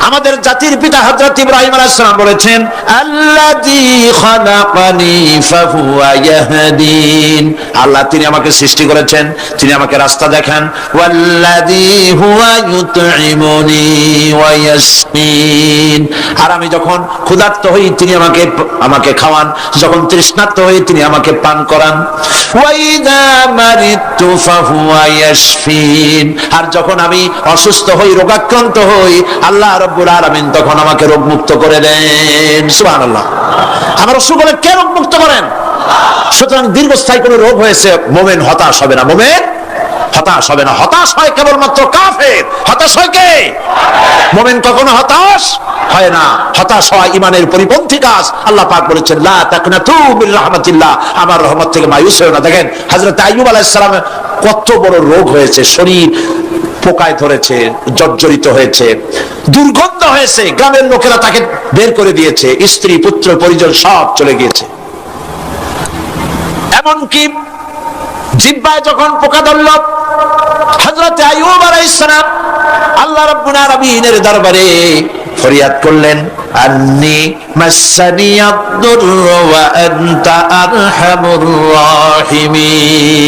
আমাদের জাতির পিতা হযরত ইব্রাহিম আলাইহিস সালাম বলেছেন, আল্লাযী খালাকানি ফাহুয়া ইয়াহদিন। আল্লাহ তিনি আমাকে সৃষ্টি করেছেন, তিনি আমাকে রাস্তা দেখান। ওয়াল্লাযী হুয়া ইউতঈমুনি ওয়া ইয়াসকিন। আর আমি যখন ক্ষুধার্ত হই তিনি আমাকে খাওয়ান, যখন তৃষ্ণার্ত হই তিনি আমাকে পান করান। ওয়া ইযা মারিতু ফাহুয়া ইয়াশফিন। আর যখন আমি অসুস্থ হই, রোগাক্রান্ত হই, আল্লাহ রাব্বুল আলামিন তখন আমাকে রোগ মুক্ত করে দেন। সুবহানাল্লাহ। আমার অসুখ হলে কে রোগ মুক্ত করেন? সুতরাং দীর্ঘস্থায়ী কোনো রোগ হয়েছে, মুমিন হতাশ হবে না, মুমিন হতাশ হবে না। হতাশ হয় কেবলমাত্র কাফের। হতাশ হয় কে? মুমিন কখনো হতাশ হয় না। হতাশ হয় ইমানের পরিপন্থী কাজ। আল্লাহ পাক বলেছেন লা তাকনাতু মির রাহমাতিল্লাহ, আমার রহমত থেকে মায়ুস হয়ো না। দেখেন হযরত আইয়ুব আলাইহিস সালামের কত বড় রোগ হয়েছে, শরীর পোকায় ধরেছে, জর্জরিত হয়েছে, দুর্গন্ধ হয়েছে, গ্রামের লোকেরা তাকে বের করে দিয়েছে, স্ত্রী পুত্র পরিজন সব চলে গিয়েছে। এমনকি জিহ্বায় যখন পোকা ধরল, হযরত আইয়ুব আলাইহিস সালাম আল্লাহ রাব্বুল আলামিনের দরবারে ফরিয়াদ করলেন, আন্নী মাসসানিয়াদ-দুররু ওয়া আনতা আরহামুর রাহিমিন।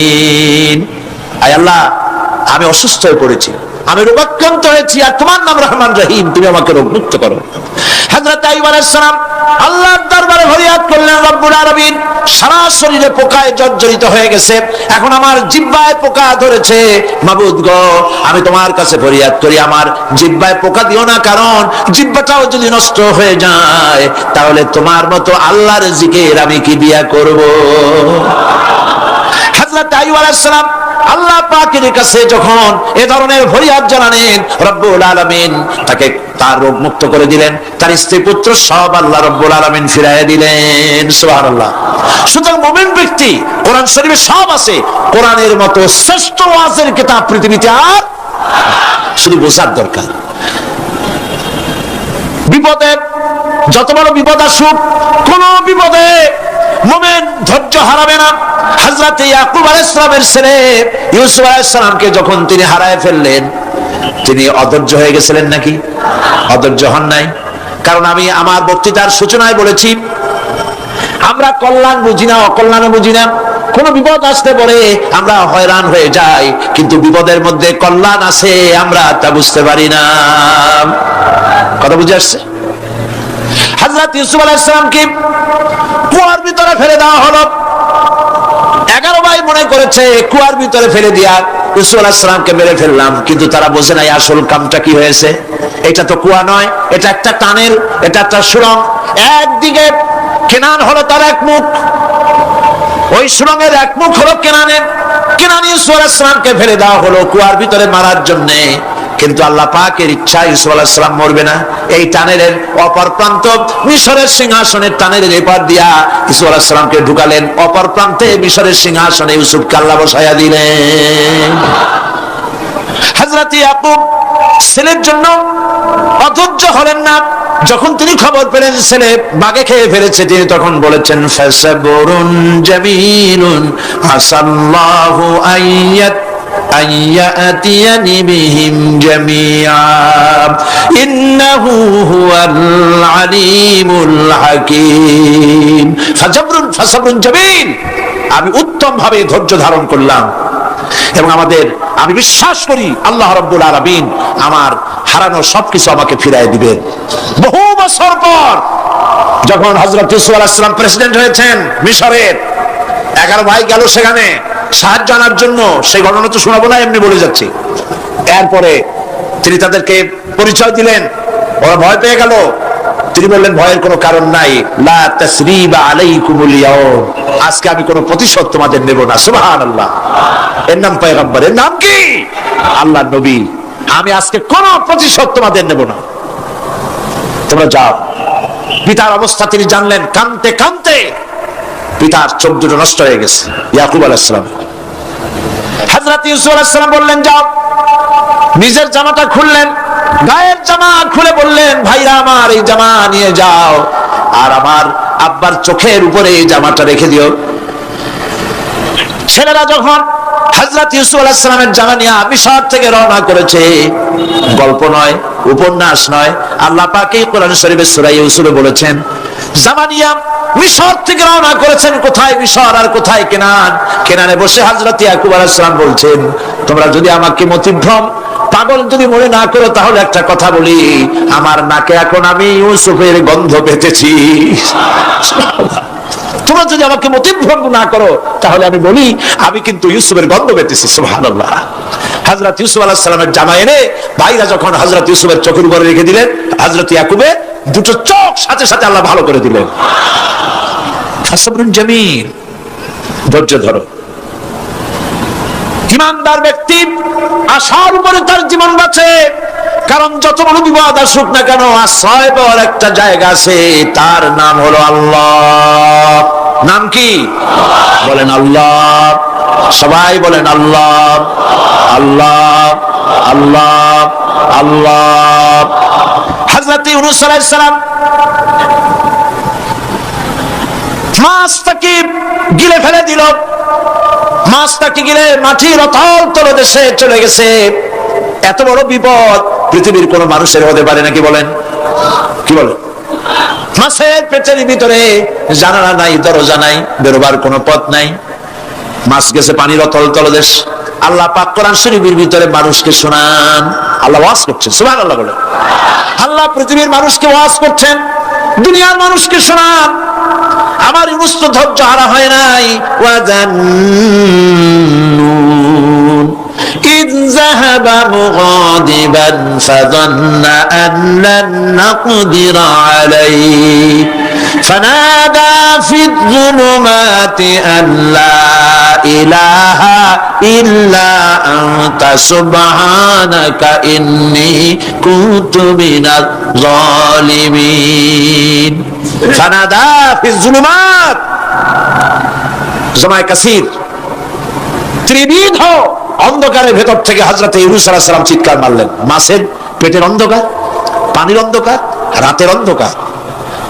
আয় আল্লাহ, আমি অসুস্থ হয়ে পড়েছি, আমি রোগাক্রান্ত হয়েছি, আর তোমার নাম রহমান রহিম, তুমি আমাকে রোগমুক্ত করো। হযরত আইয়ুব আলাইহিস সালাম আল্লাহর দরবারে ফরিয়াদ করলেন, রব্বুল আলামিন সারা শরীরে পোকায় জর্জরিত হয়ে গেছে, এখন আমার জিহ্বায় পোকা ধরেছে, মাবুদ গো আমি তোমার কাছে ফরিয়াদ করি আমার জিহ্বায় পোকা দিও না, কারণ জিহ্বাটাও যদি নষ্ট হয়ে যায় তাহলে তোমার মতো আল্লাহর জিকির আমি কি দিয়া করব। হযরত আইয়ুব আলাইহিস সালাম আল্লাহ পাকের কাছে যখন এ ধরনের ফরিয়াদ জানালেন, রব্বুল আলামিন তাকে তার রোগ মুক্ত করে দিলেন, তার স্ত্রী পুত্র সব আল্লাহ রব্বুল আলামিন ফিরাইয়া দিলেন। সুবহানাল্লাহ। সুতরাং মুমিন ব্যক্তি, কোরআন শরীফে সব আছে, কোরআনের মতো শ্রেষ্ঠ ওয়াজের কিতাব পৃথিবীতে আর শুধু বোঝার দরকার। বিপদে যত বড় বিপদ আসুক, কোন বিপদে মুমিন ধৈর্য হারাবে না। হযরত ইয়াকুব আলাইহিস সালামের ছেলে ইউসুফ আলাইহিস সালামকে যখন তিনি হারায় ফেললেন, তিনি অধৈর্য হয়ে গেছিলেন নাকি? অধৈর্য হন নাই। কারণ আমি আমার বক্তৃতার সূচনায় বলেছি, আমরা কল্যাণ বুঝি না, অকল্যাণ বুঝি না। কোন বিপদ আসতে পারে আমরা হয়রান হয়ে যাই, কিন্তু বিপদের মধ্যে কল্যাণ আছে আমরা তা বুঝতে পারি না। কথা বুঝে আসছে? হযরত ইউসুফ আলাইহিস সালামকে কুয়ার ভিতরে ফেলে দেওয়া হলো। 11 ভাই মনে করেছে কুয়ার ভিতরে ফেলে দিয়া ইউসুফ আলাইহিস সালামকে মেরে ফেললাম, কিন্তু তারা বোঝে নাই আসল কামটা কি হয়েছে। এটা তো কুয়া নয়, এটা একটা টানেল, এটা একটা সুড়ঙ্গ। একদিকে কেনান হলো তার এক মুখ, ওই সুড়ঙ্গের এক মুখ হলো কেনানের। কেনান ইউসুফ আলাইহিস সালামকে ফেলে দেওয়া হলো কুয়ার ভিতরে মারার জন্য, কিন্তু আল্লাহ পাকের ইচ্ছা ইউসুফ আলাইহিস সালাম মরবে না। এই টানেলের অপর প্রান্ত মিশরের সিংহাসনের টানেলের এপার দিয়া ইউসুফ আলাইহিস সালামকে ঢুকালেন, অপর প্রান্তে মিশরের সিংহাসনে ইউসুফকে আল্লাহ বসায়া দিলেন। হযরত ইয়াকুব ছেলের জন্য অধৈর্য হলেন না। যখন তিনি খবর পেলেন ছেলে বাগে খেয়ে ফেলেছে, তিনি তখন বলেছেন, ফাসাবরুন জামিলুন আসাল্লাহু আইয়াতিয়ানি বিহিম জামিআ ইন্নাহু হুয়াল আলিমুল হাকীম। ফাসাবরুন জামিল, আমি উত্তম ভাবে ধৈর্য ধারণ করলাম এবং আমি বিশ্বাস করি আল্লাহ রাব্বুল আলামিন আমার হারানো সবকিছু আমাকে ফিরিয়ে দিবেন। বহু বছর পর যখন হযরত ইউসুফ আলাইহিস সালাম প্রেসিডেন্ট হয়েছেন মিশরের, 11 ভাই গেল সেখানে সাহায্য আনার জন্য। সেই ঘটনা তো শোনাবো না, এমনি বলে যাচ্ছি। এরপরে তিনি তাদেরকে পরিচয় দিলেন, ওরা ভয় পেয়ে গেল। তিনি বললেন, ভয়ের কোনো কারণ নাই, লা তাসরিবা আলাইকুমুল ইয়াউম, আজকে আমি কোনো প্রতিশোধ তোমাদের নেব না। সুবহানাল্লাহ। এর নাম পয়গম্বর, এর নাম কি? আল্লাহর নবী। আমি আজকে কোনো প্রতিশোধ তোমাদের নেব না, তোমরা যাও। পিতার অবস্থা তিনি জানলেন, কাঁদতে কাঁদতে পিতার চোখ দুটো নষ্ট হয়ে গেছে। ইয়াকুব আলাইহিস সালাম, হযরত ইউসুফ আলাইহিস সালাম বললেন, যাও। নিজের জামাটা খুললেন, গায়ের জামা খুলে বললেন, ভাইরা আমার এই জামা নিয়ে যাও, আর আমার আব্বার চোখের উপরে এই জামাটা রেখে দিও। ছেলেরা যখন হযরত ইউসুফ আলাইহিস সালামের জামা নিয়ে মিশর থেকে রওনা করেছে, গল্প নয়, উপন্যাস নয়, আল্লাহ পাক এই কোরআন শরীফে সূরা ইউসুফে বলেছেন, জামা নিয়ে মিশর থেকে রওনা করেছেন। কোথায় মিশর আর কোথায় কেনান? কেনানে বসে হযরত ইয়াকুব আলাইহিস সালাম বলছেন, তোমরা যদি আমাকে মতিভ্রম পাগল যদি মনে না করো, তাহলে একটা কথা বলি, আমার নাকে এখন আমি ইউসুফের গন্ধ পেতেছি। তোমরা যদি আমাকে মতিভ্রম না করো, তাহলে আমি বলি আমি কিন্তু ইউসুফের গন্ধ পেতেছি। সুবহানাল্লাহ। হযরত ইউসুফ আলাইহিস সালামের জামা এনে ভাইরা যখন হযরত ইউসুফের চোখের উপরে রেখে দিলেন, হযরত ইয়াকুবের দুটো চোখ সাথে সাথে আল্লাহ ভালো করে দিলেন। ফাসাবরুন জামিল, ধৈর্য ধরো। ইমানদার ব্যক্তি আশার উপরে তার জীবন বাঁচে, কারণ যত বড় বিপদ আসুক না কেন আশ্রয় পাওয়ার একটা জায়গা আছে, তার নাম হলো আল্লাহ। নাম কি? বলেন আল্লাহ। সবাই বলেন আল্লাহ আল্লাহ আল্লাহ আল্লাহ। হযরত ইউনূস আলাইহিস সালাম মাছটাকে গিলে ফেলে দিল, মাছটাকে গিলে মাটির অতল তলদেশে চলে গেছে। এত বড় বিপদ পৃথিবীর কোন মানুষের হতে পারে নাকি? বলেন কি বলেন? মাছের পেটের ভিতরে জানালা নাই, দরজা নাই, বেরোবার কোনো পথ নাই, মাছ গেছে পানির অতল তলদেশ। আল্লাহ পাক কোরআন শরীফের ভিতরে মানুষকে শোনান, আল্লাহ ওয়াজ করছেন, সুবহানাল্লাহ বলেন। আল্লাহ পৃথিবীর মানুষকে ওয়াজ করছেন, দুনিয়ার মানুষকে শোনান। আমার ইউনূস তো ধৈর্য হারা হয় নাই। ওয়াজান্নুন إذ ذهب مغاضبا فظن أن لن نقدر عليه فنادى في الظلمات أن لا إله إلا أنت سبحانك إني كنت من الظالمين فنادى في الظلمات জমায়ে কাসীর ত্রিবিধ অন্ধকারের ভেতর থেকে হযরত ইউনূস আলাইহিস সালাম চিৎকার মারলেন। মাছের পেটের অন্ধকার, পানির অন্ধকার, রাতের অন্ধকার,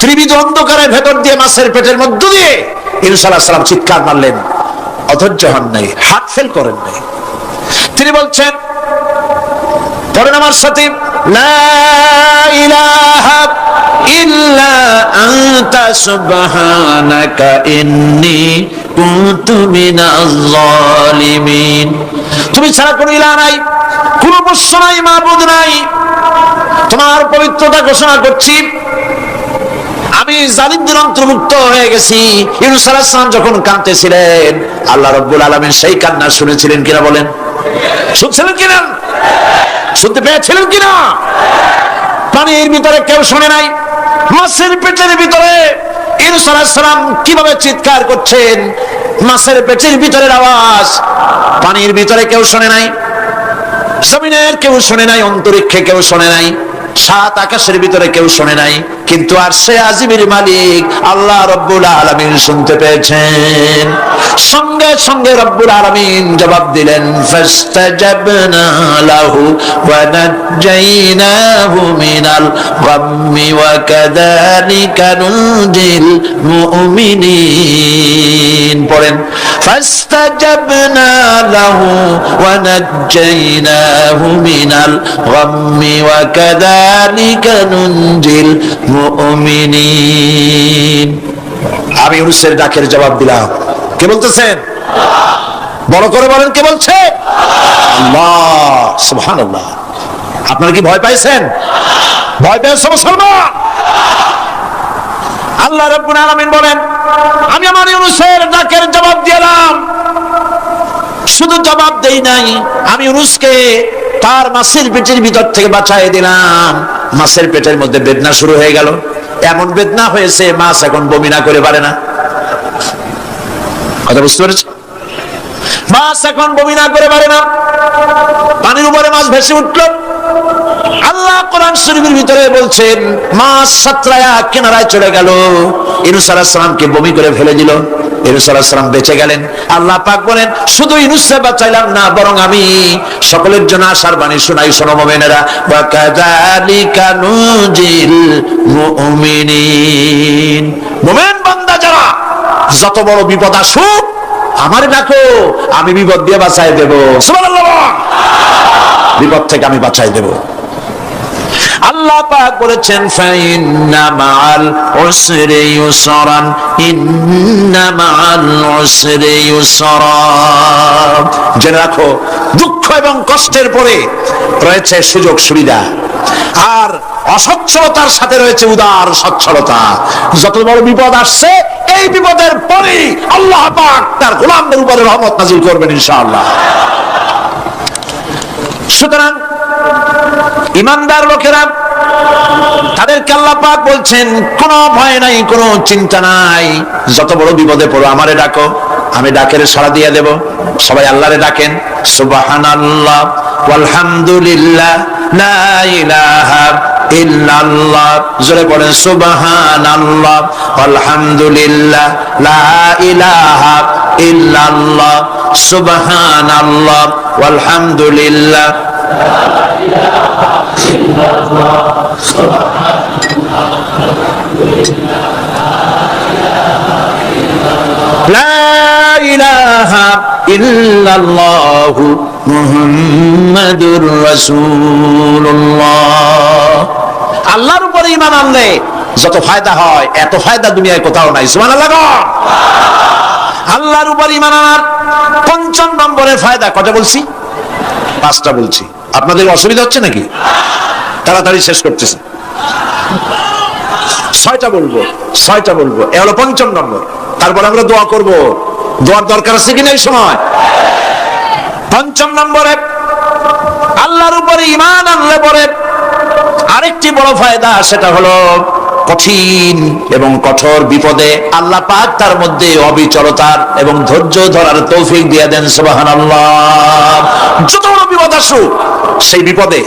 ত্রিবিধ অন্ধকারের ভেতর দিয়ে মাছের পেটের মধ্য দিয়ে ইউনূস আলাইহিস সালাম চিৎকার মারলেন। অধৈর্য হন নাই, হাত ফেল করেন নাই। তিনি বলছেন, পড়েন আমার সাথে, লা ইলাহা ইল্লা আনতা সুবহানাকা ইন্নী কুনতু মিনাজ জালিমিন। তুমি ছাড়া কোনো ইলাহ নাই, কোনো বস্ত্র নাই, মাবুদ নাই, তোমার পবিত্রতা ঘোষণা করছি, আমি জালিমদের অন্তর্ভুক্ত হয়ে গেছি। ইউনূস আলাইহিস সালাম যখন কাঁদতেছিলেন, আল্লাহ রাব্বুল আলামিন সেই কান্না শুনেছিলেন কিনা? বলেন শুনছিলেন কিনা? শুনতে পেয়েছিলেন কিনা? পানির ভিতরে কেউ শোনে নাই, মাছের পেটের ভিতরে ইউনূস আলাইহিস সালাম কিভাবে চিৎকার করছেন, মাছের পেটের ভিতরের আওয়াজ পানির ভিতরে কেউ শোনে নাই, জমিনের কেউ শোনে নাই, অন্তরিক্ষে কেউ শোনে নাই, সাত আকাশের ভিতরে কেউ শোনে নাই, কিন্তু আরশে আজিমের মালিক আল্লাহ রাব্বুল আলামিন শুনতে পেয়েছেন। সঙ্গে সঙ্গে রব্বুল আলামিন জবাব দিলেন, ফাস্তাজাবনা লাহু ওয়া নাজ্জাইনাহু মিনাল গাম্মি ওয়া কাযালিকা নুনজিল মুমিনিন। পড়েন, ফাস্তাজাবনা লাহু ওয়া নাজ্জাইনাহু মিনাল গাম্মি ওয়া কাযালিকা নুনজিল মুমিনিন। আমি ইউনূসের ডাকের জবাব দিলাম। কে বলতেছেন? বড় করে বলেন, কে বলছে? আল্লাহ। সুবহানাল্লাহ। আপনারা কি ভয় পাইছেন? ভয় পেয়েছে মুসলমান? আল্লাহ রাব্বুল আলামিন বলেন, আমি আমার ইউনূসের ডাকের জবাব দিলাম। শুধু জবাব দেই নাই, আমি ইউনূসকে তার মাছের পেটের ভিতর থেকে বাঁচাই দিলাম। মাছের পেটের মধ্যে বেদনা শুরু হয়ে গেল, এমন বেদনা হয়েছে মাছ এখন বমি না করে পারে না। কথা বুঝতে পেরেছ? মাছ এখন বমি না করে পারে না, পানির উপরে মাছ ভেসে উঠল। আল্লাহ কোরআন শরীফের ভিতরে বলছেন, মাছ সাতরায়া কিনারায় চলে গেল, ইউনূস আলাইহিস সালামকে বমি করে ফেলে দিল। ইউনূস আলাইহিস সালাম বেঁচে গেলেন। আল্লাহ পাক বলেন, শুধু ইউনূসকে বাঁচাইলাম না, বরং আমি সকলের জন্য আশার বাণী শোনাই, শোনো মুমিনেরা, ওয়া কাযালিকা নুনজিল মুমিনিন। মুমিন বান্দা যারা, যত বড় বিপদ আসুক আমার ডাকো, আমি বিপদ দিয়ে বাঁচাই দেব। সুবহানাল্লাহ। বিপদ থেকে আমি বাঁচাই দেব। আল্লাহ পাক বলেছেন, ফাইন্না মাআল উসরি ইউসরান, ইন্না মাআল উসরি ইউসরা। জেনে রাখো, দুঃখ এবং কষ্টের পরে রয়েছে সুযোগ সুবিধা, আর অসচ্ছলতার সাথে রয়েছে উদার সচ্ছলতা। যত বড় বিপদ আসছে, এই বিপদের পরেই আল্লাহ পাক তার গোলামদের উপরে রহমত নাযিল করবেন ইনশাআল্লাহ। সুতরাং ইমানদার লোকেরা, তাদেরকে আল্লাহ পাক বলছেন, কোনো ভয় নাই, কোনো চিন্তা নাই, যত বড় বিপদে পড়ো আমারে ডাকো, আমি ডাকের সাড়া দিয়ে দেব। সবাই আল্লাহরে ডাকেন, সুবহানাল্লাহ ওয়ালহামদুলিল্লাহ লা ইলাহা ইল্লাল্লাহ। জোরে পড়েন সুবহানাল্লাহ ওয়ালহামদুলিল্লাহ লা ইলাহা ইল্লাল্লাহ, সুবহানাল্লাহ ওয়ালহামদুলিল্লাহ লা ইলাহা ইল্লাল্লাহু মুহাম্মাদুর রাসূলুল্লাহ। আল্লাহর উপরে ঈমান আনলে যত ফায়দা হয় এত ফায়দা দুনিয়ায় কোথাও নাই। সুবহানাল্লাহ। আল্লাহর উপর ঈমান আনার ৫ম নম্বরের ফায়দা কটা বলছি? 5টা বলছি। আপনাদের অসুবিধা হচ্ছে নাকি? তাড়াতাড়ি শেষ করতেছি। 6টা বলবো, 6টা বলবো, এ হলো ৫ম নম্বর। তারপর আমরা দোয়া করব। দোয়ার দরকার আছে কিনা এই সময়? ৫ম নম্বরে আল্লাহর উপরে ঈমান আনলে পরে আরেকটি বড় ফায়দা, সেটা হলো কঠিন এবং কঠোর বিপদে আল্লাহ পাক তার মধ্যে অবিচলতার এবং ধৈর্য ধরার তৌফিক দিয়ে দেন। সুবহানাল্লাহ। যত বড় বিপদ আসুক সেই বিপদে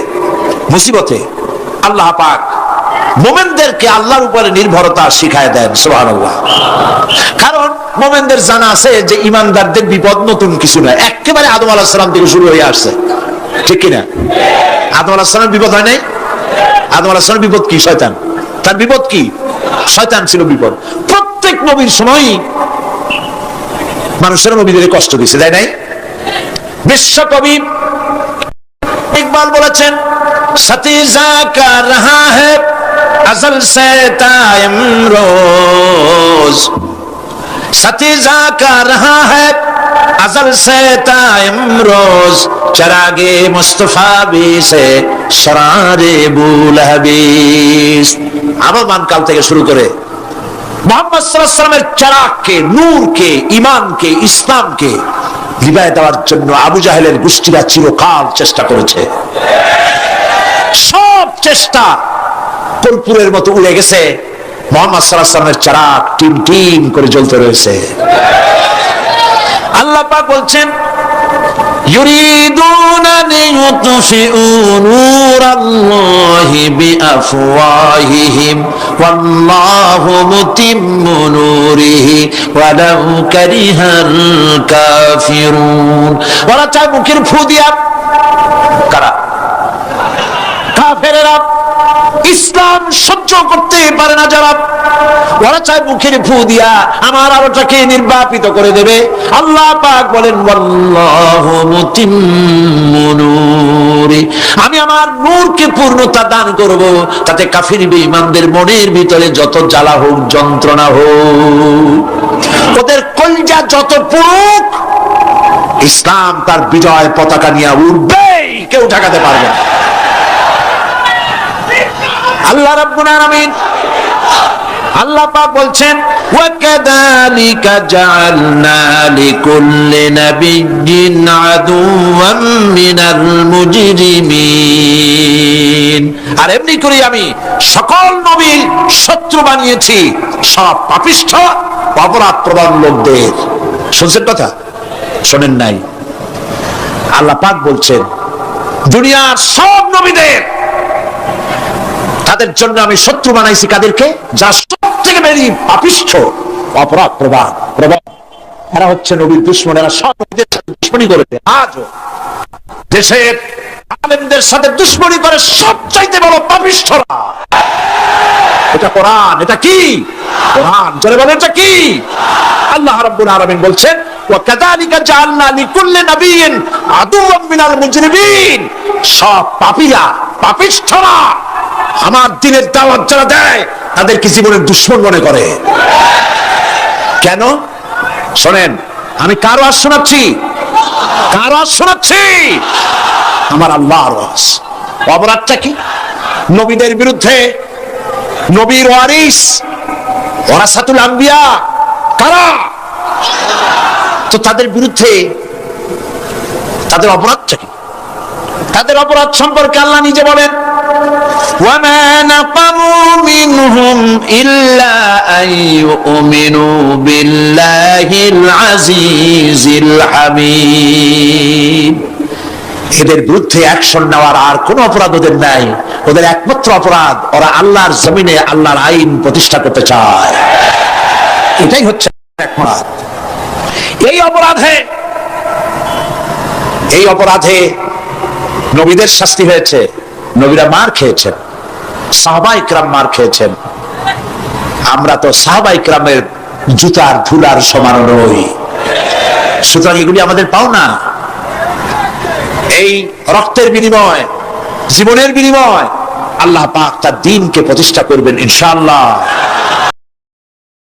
মুসিবতে আল্লাহ পাক মুমিনদেরকে আল্লাহর উপরে নির্ভরতা শিখায় দেন। সুবহানাল্লাহ। কারণ মুমিনদের জানা আছে যে ঈমানদারদের বিপদ নতুন কিছু নয়, একেবারে আদম আলাইহিস সালাম থেকে শুরু হয়ে আসছে, ঠিক কিনা? আদম আলাইহিস সালামের বিপদ হয় নাই? আদম আলাইহিস সালামের বিপদ কি? শয়তান। তার বিপদ কি? শয়তান ছিল বিপদ। প্রত্যেক নবীর সময়ই মানুষের নবীদের কষ্ট দিয়েছে, তাই নাই? বিশ্বকবি ইকবাল বলেছেন, সতীজা কা রহা হ্যায় अज़ल से तायम रोज, सतीजा का रहा है अज़ल से तायम रोज, चरागे मुस्तफा भी से शरारे बुलहबीस। আগমন কাল থেকে শুরু করে মুহাম্মদ সাল্লাল্লাহু আলাইহি ওয়াসাল্লামের চারাগকে, নূরকে, ঈমানকে, ইসলামকে নিভায় দেওয়ার জন্য আবু জাহেলের গোষ্ঠীরা চিরকাল চেষ্টা করেছে। সব চেষ্টা কর্পূরের মতো উড়ে গেছে, মুহাম্মদ সাল্লাল্লাহু আলাইহি ওয়াসাল্লামের চারাগ টিম টিম করে জ্বলতে রয়েছে। আল্লাহ পাক বলছেন, ইউরিদুনা লিইউতফিউ নূরাল্লাহি বিআফওয়াহিহিম ওয়াল্লাহু মুতিম্মু নূরিহি ওয়ালাউ কারিহাল কাফিরুন। ওরা চায় মুখের ফু দিয়া, কারা? কাফেরেরা। ইসলাম সহ্য করতে পারে না যারা, ওরা চায় মুখের ফু দিয়া আমার আলোটাকে নির্বাপিত করে দেবে। আল্লাহ পাক বলেন, ওয়াল্লাহু মুতিম্মু নূরি, আমি আমার নূরকে পূর্ণতা দান করব, তাতে কাফির বেঈমানদের মনের ভিতরে যত জ্বালা হোক, যন্ত্রণা হোক, ওদের কলজা যত পুরুক, ইসলাম তার বিজয় পতাকা নিয়ে উঠবে, কেউ ঠেকাতে পারবে না। আল্লাহ রাব্বুল আলামিন, আল্লাহ পাক বলছেন, ওয়া কাযালিকা জাআলনা লিকুল্লি নাবিয়্যিন আদুওয়াম মিনাল মুজরিমিন। আর এমনি করে আমি সকল নবীর শত্রু বানিয়েছি সব পাপিষ্ঠ অপরাধপ্রবণ লোকদের। শুনছেন কথা? শোনেন নাই? আল্লাহ পাক বলছেন, দুনিয়ার সব নবীদের তাদের জন্য আমি শত্রু বানাইছি। কাদেরকে? যারা সব থেকে বেশি পাপিষ্ঠ, অপরাধ প্রবণ। এরা হচ্ছে নবীর দুশমন। এরা সব নবীদের সাথে দুশমনি করেছে। আজও দেশের আলেমদের সাথে দুশমনি করে সবচাইতে বড় পাপিষ্ঠরা। এটা কোরআন। এটা কি? কোরআন। জোরে বলেন, এটা কি? আল্লাহ রাব্বুল আলামিন বলছেন, ওয়া কাযালিকা জাআলনা লিকুল্লি নাবিয়্যিন আদুওয়াম মিনাল মুজরিমিন। সব পাপীরা, পাপিষ্ঠরা আমার দ্বীনের দাওয়াত যারা দেয় তাদেরকে জীবনের দুশমন মনে করে। কেন? শোনেন, আমি কার ওয়াজ শোনাচ্ছি? কার ওয়াজ শোনাচ্ছি? আমার আল্লাহর ওয়াজ। অপরাধটা কি? নবীদের বিরুদ্ধে, নবীর ওয়ারিস, ওয়ারাসাতুল আম্বিয়া কারা? তো তাদের বিরুদ্ধে তাদের অপরাধটা কি? তাদের অপরাধ সম্পর্কে আল্লাহ নিজে বলেন, وما نقموا منهم إلا أن يؤمنوا بالله العزيز الحميد। এদের বিরুদ্ধে অ্যাকশন নেওয়ার আর কোন অপরাধ ওদের নাই। ওদের একমাত্র অপরাধ, ওরা আল্লাহর জমিনে আল্লাহর আইন প্রতিষ্ঠা করতে চায়। এটাই হচ্ছে একমাত্র। এই অপরাধে নবীদের শাস্তি হয়েছে, নবীরা মার খেয়েছেন, সাহাবা ইকরাম মার খেয়েছেন। আমরা তো সাহাবা ইকরামের জুতার ধুলার সমান নই, সুতরাং এগুলি আমাদের পাওনা। এই রক্তের বিনিময়, জীবনের বিনিময় আল্লাহ পাক তার দ্বীনকে প্রতিষ্ঠা করবেন ইনশাআল্লাহ।